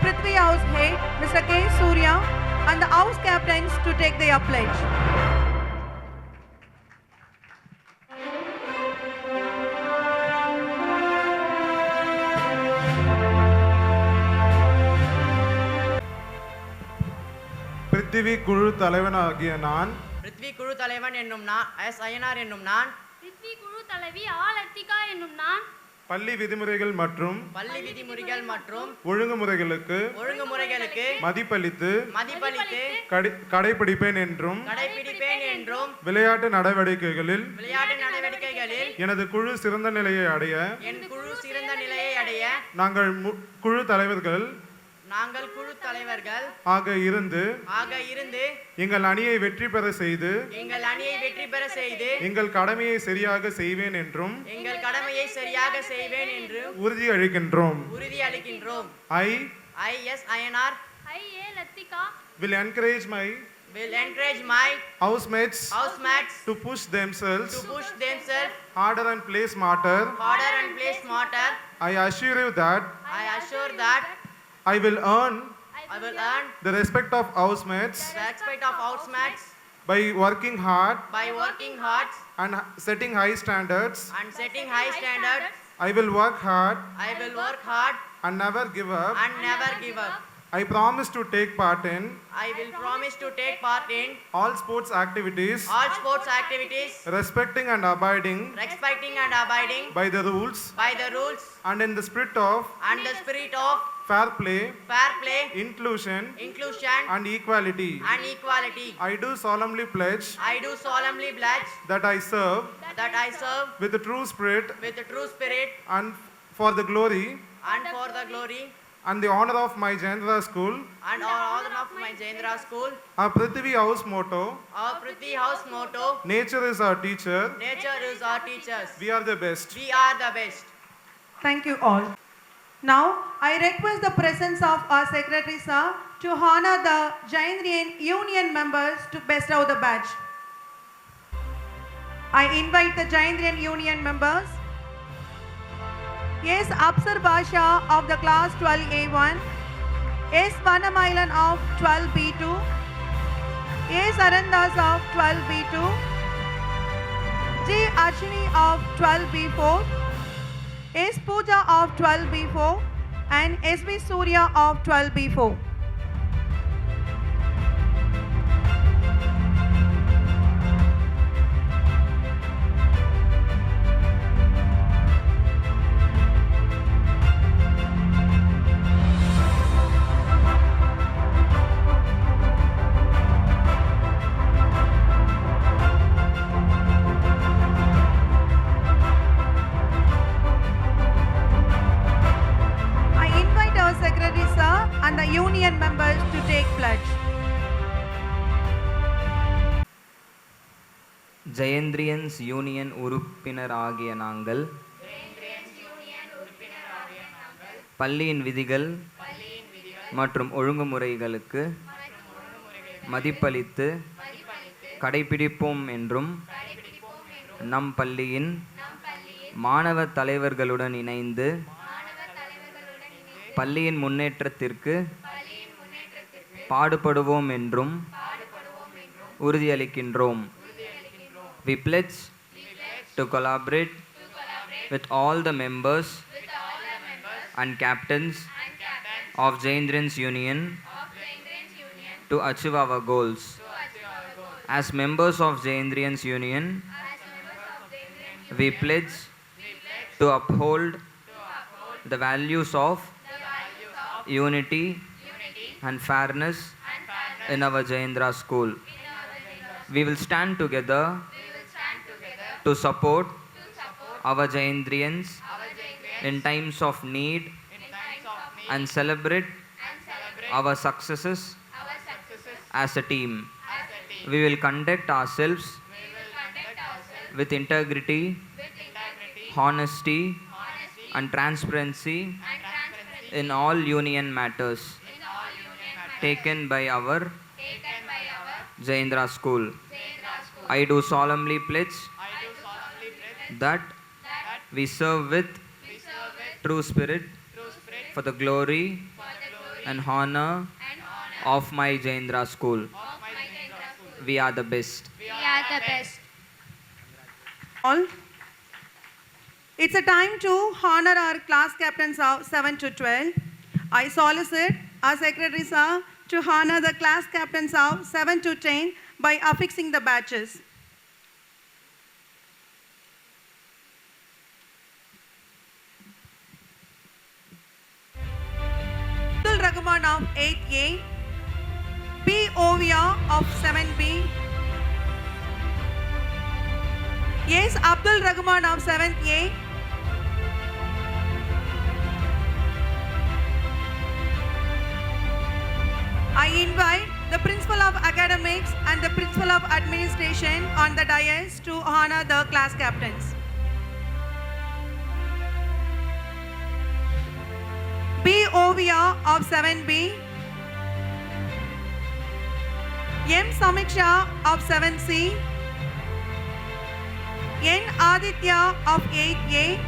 Prithvi House Head, Mr. K. Surya, and the House Captains to take their pledge. பிருத்திவி குழு தலைவனாகிய நான் பிருத்வி குழு தலைவன் என்னும் நான் S Ayyanar என்னும் நான் பிருத்வி குழு தலைவி ஆர் லத்திகா என்னும் நான் பள்ளி விதிமுறைகள் மற்றும் ஒழுங்குமுறைகளுக்கு மதிப்பளித்து கடைபிடிப்பேன் என்றும் விளையாட்டு நடவடிக்கைகளில் எனது குழு சிறந்த நிலையை அடைய நாங்கள் குழு தலைவர்கள் ஆக இருந்து எங்கள் அணியை வெற்றி பெற செய்து எங்கள் கடமையை சரியாக செய்வேன் என்றும் உறுதி அளிக்கின்றோம். I S Ayyanar will encourage my housemates to push themselves harder and play smarter. I assure you that I will earn the respect of housemates by working hard and setting high standards. I will work hard and never give up. I promise to take part in all sports activities respecting and abiding by the rules and in the spirit of fair play, inclusion and equality. I do solemnly pledge that I serve with a true spirit and for the glory and the honor of my Jayeandra school. Our Prithvi House motto, nature is our teacher. We are the best. Thank you all. Now, I request the presence of our Secretary Sir to honor the Jayeandrian Union members to bestow the badge. I invite the Jayeandrian Union members. S. Apsar Basha of the class 12A1, S. Vanamailan of 12B2, S. Arandas of 12B2, J. Archini of 12B4, S. Pooja of 12B4 and S.B. Surya of 12B4. And the union members to take pledge. ஜெயந்திரியன்ஸ் union உறுப்பினர் ஆகிய நாங்கள் பள்ளியின் விதிகள் மற்றும் ஒழுங்குமுறைகளுக்கு மதிப்பளித்து கடைபிடிப்போம் என்றும் நம் பள்ளியின் மாணவ தலைவர்களுடன் இணைந்து பள்ளியின் முன்னேற்றத்திற்கு பாடுபடுவோம் என்றும் உறுதியளிக்கின்றோம். We pledge to collaborate with all the members and captains of Jayeandrians Union to achieve our goals. As members of Jayeandrians Union, we pledge to uphold the values of unity and fairness in our Jayeandra school. We will stand together to support our Jayeandrians in times of need and celebrate our successes as a team. We will conduct ourselves with integrity, honesty, and transparency in all union matters taken by our Jayeandra school. I do solemnly pledge that we serve with true spirit for the glory and honor of my Jayeandra school. We are the best. We are the best. All. It's a time to honor our class captains of 7 to 12. I solicit our secretary sir to honor the class captains of 7 to 10 by affixing the badges. Abdul Rahman of 8A, B. Ovia of 7B. Yes, Abdul Rahman of 7th A. I invite the Principal of Academics and the Principal of Administration on the dais to honor the class captains. B. Ovia of 7B. M. Samiksha of 7C. N. Aditya of 8A.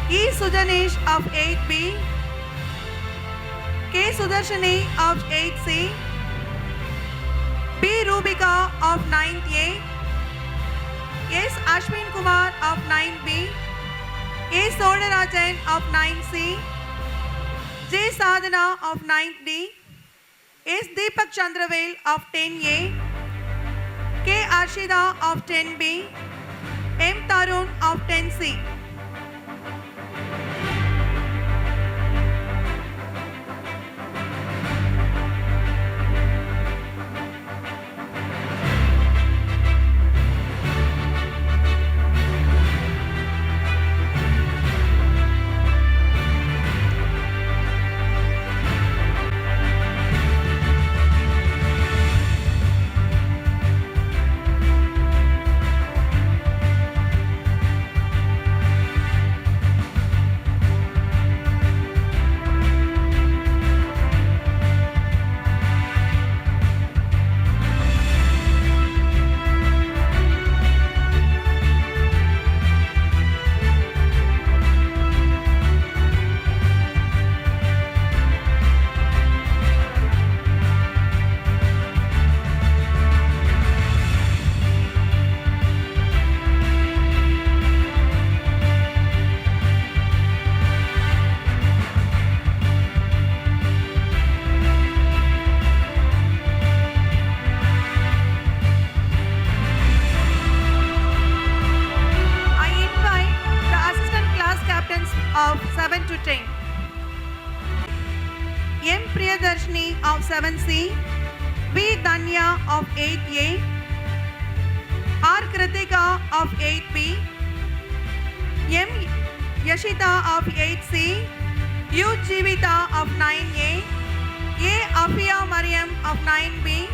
E. Sujanesh of 8B. K. Sudarshani of 8C. B. Rubika of 9th-A. S. Ashwin Kumar of 9B. A. Sodarajan of 9C. J. Sadhana of 9th-D. S. Deepak Chandravel of 10A. K. Arshida of 10B. M. Tarun of 10C. Of 7 to 10. M. Priyadarshini of 7C. V. Danya of 8A. R. Kritika of 8B. M. Yashita of 8C. U. Jivita of 9A. A. Afia Mariam of 9B.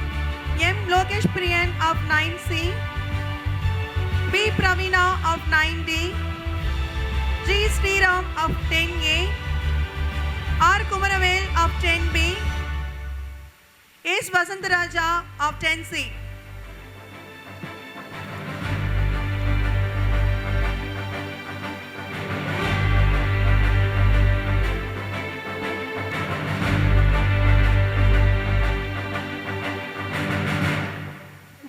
M. Lokesh Priyan of 9C. B. Pravina of 9D. G. Sriram of 10A. R. Kumaravel of 10B. S. Vasantaraja of 10C.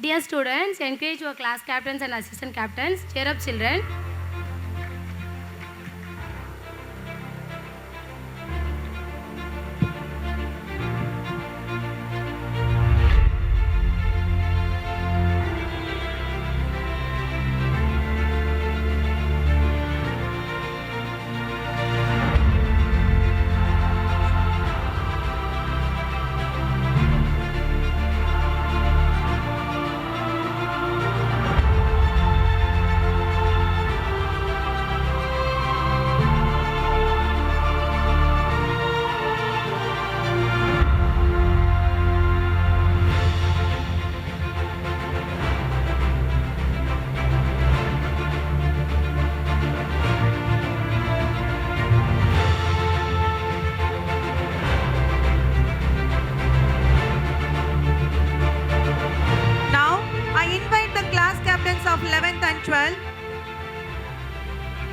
Dear students, encourage your class captains and assistant captains. Cheer up, children. and 12.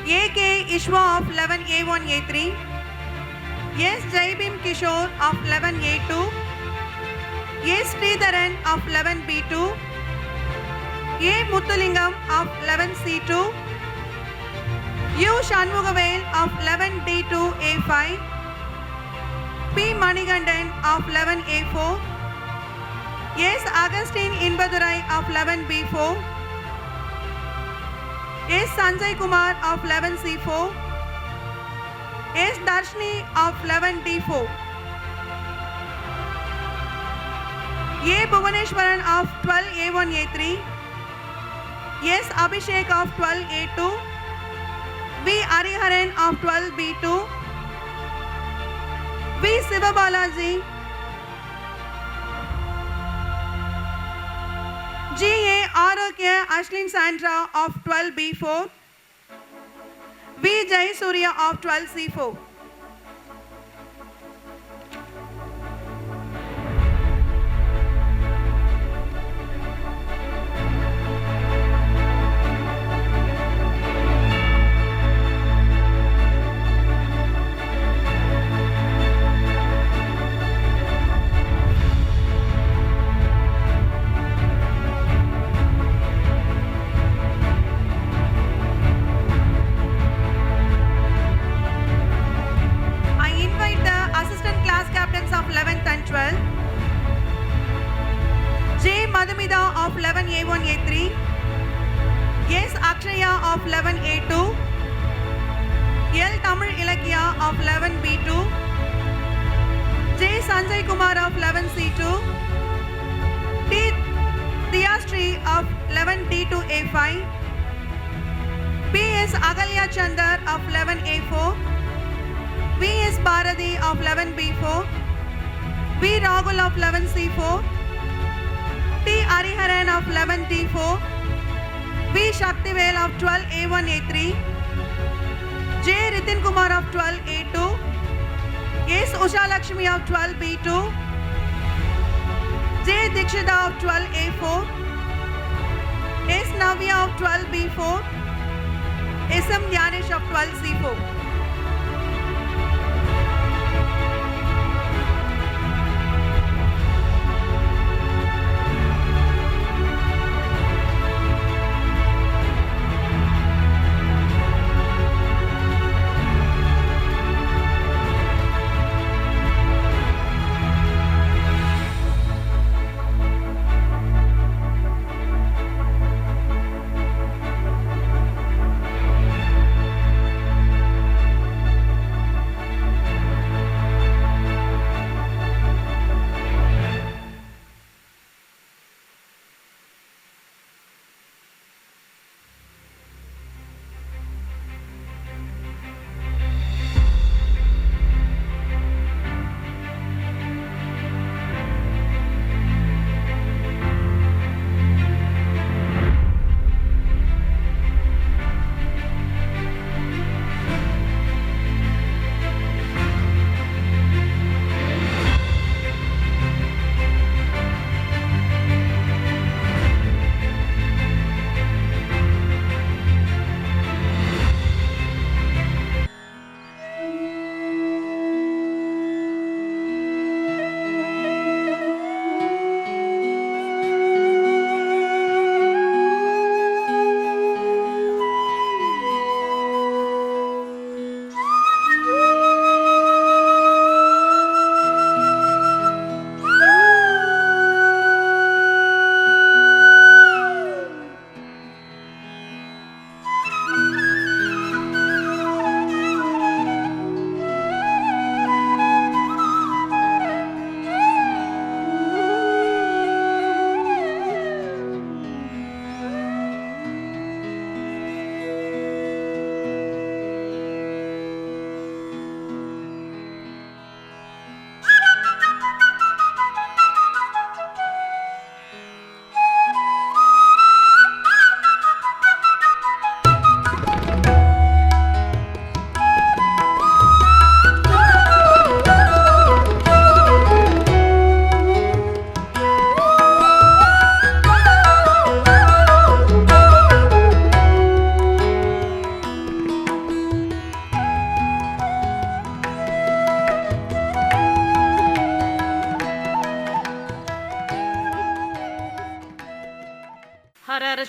A.K. Ishwa of 11A1A3. S. Jaibim Kishore of 11A2. A. Sridharan of 11B2. A. Muthulingam of 11C2. U. Shanmugavel of 11D2A5. P. Manigandan of 11A4. S. Augustine Inbadurai of 11B4. S. Sanjay Kumar of 11C4. S. Darshni of 11D4. A. Bhuvaneshwaran of 12A1A3. S. Abhishek of 12A2. V. Ariharan of 12B2. V. Sivabalaji. G. A. Arokya Ashlin Sandra of 12B4. V. Jai Surya of 12C4. Of 11A1A3. S. Akshaya of 11A2. L. Tamil Ilakya of 11B2. J. Sanjay Kumar of 11C2. T. Diyastri of 11D2A5. P. S. Agalya Chandar of 11A4. V. S. Bharati of 11B4. V. Rahul of 11C4. T. Ariharan of 11D4. V. Shaktivel of 12A1A3. J. Ritin Kumar of 12A2. S. Usha Lakshmi of 12B2. J. Dikshita of 12A4. S. Navya of 12B4. S. M. Yanesh of 12C4.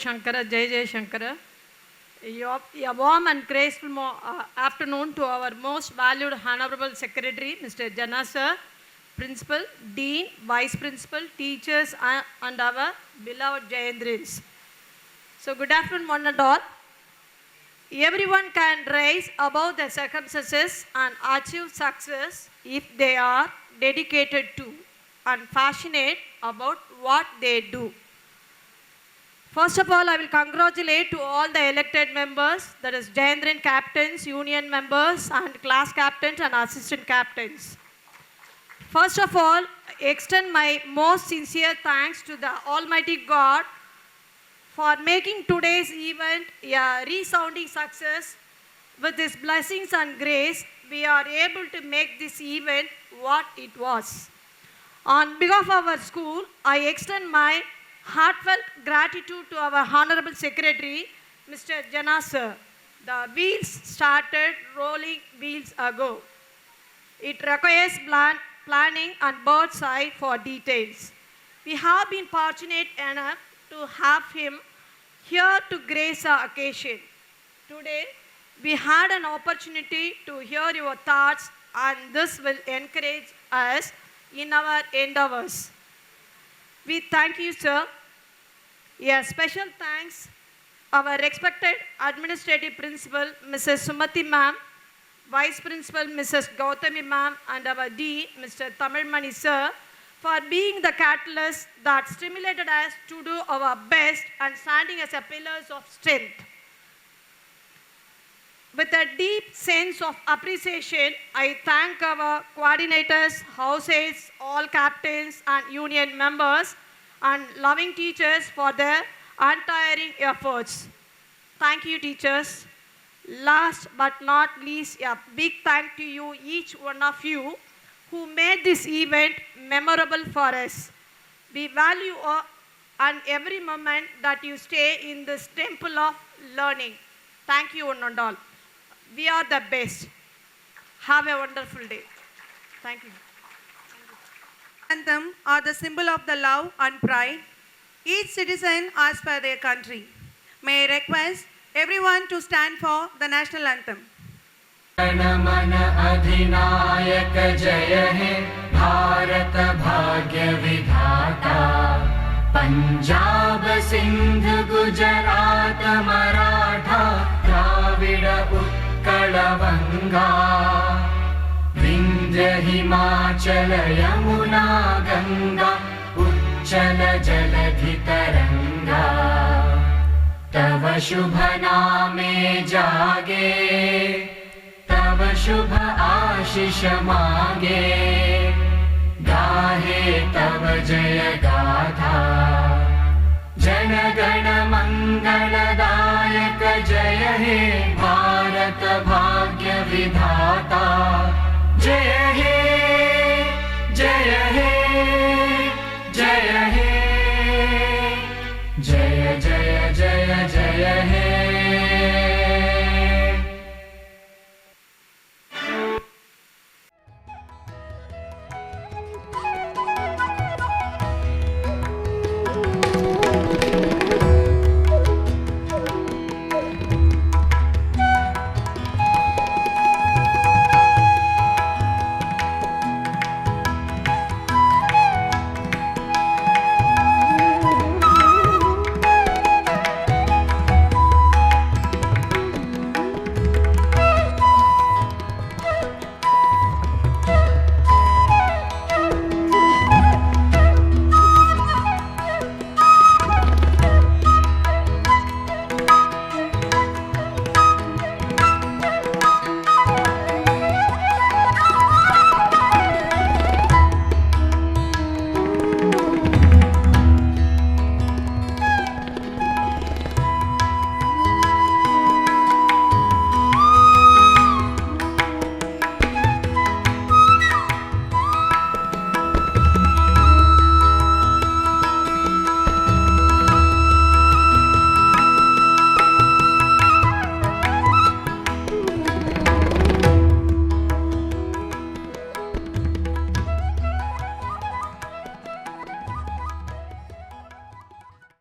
Shankara, Jai Shankara. A warm and graceful afternoon to our most valued Honorable Secretary, Mr. Jana Sir, Principal, Dean, Vice Principal, teachers, and our beloved Jayeandras. So, good afternoon, one and all. Everyone can rise above the circumstances and achieve success if they are dedicated to and passionate about what they do. First of all, I will congratulate to all the elected members, that is Jayeandran captains, union members, and class captains and assistant captains. First of all, extend my most sincere thanks to the Almighty God for making today's event a resounding success. With His blessings and grace, we are able to make this event what it was. On behalf of our school, I extend my heartfelt gratitude to our Honorable Secretary, Mr. Jana Sir. The wheels started rolling wheels ago. It requires planning and bird's eye for details. We have been fortunate enough to have him here to grace our occasion. Today, we had an opportunity to hear your thoughts, and this will encourage us in our endeavors. We thank you, sir. A special thanks our respected administrative principal, Mrs. Sumati ma'am, Vice Principal, Mrs. Gautami ma'am, and our D, Mr. Tamilmani sir, for being the catalyst that stimulated us to do our best and standing as a pillars of strength. With a deep sense of appreciation, I thank our coordinators, households, all captains and union members and loving teachers for their untiring efforts. Thank you, teachers. Last but not least, a big thank to you, each one of you, who made this event memorable for us. We value and every moment that you stay in this temple of learning. Thank you, one and all. We are the best. Have a wonderful day. Thank you. Anthem are the symbol of the love and pride each citizen has for their country. May I request everyone to stand for the national anthem. मन अधिनायक जय हे भारत भाग्य विधाता पंजाब सिंध गुजरात मराठा द्राविड उत्कल बंगा विंध्य हिमाचल यमुना गंगा उच्चल जलधि तरंगा तव शुभ नामे जागे तव शुभ आशीष मांगे गाहे तव जय गाथा जन गण मंगलदायक जय हे भारत भाग्य विधाता जय हे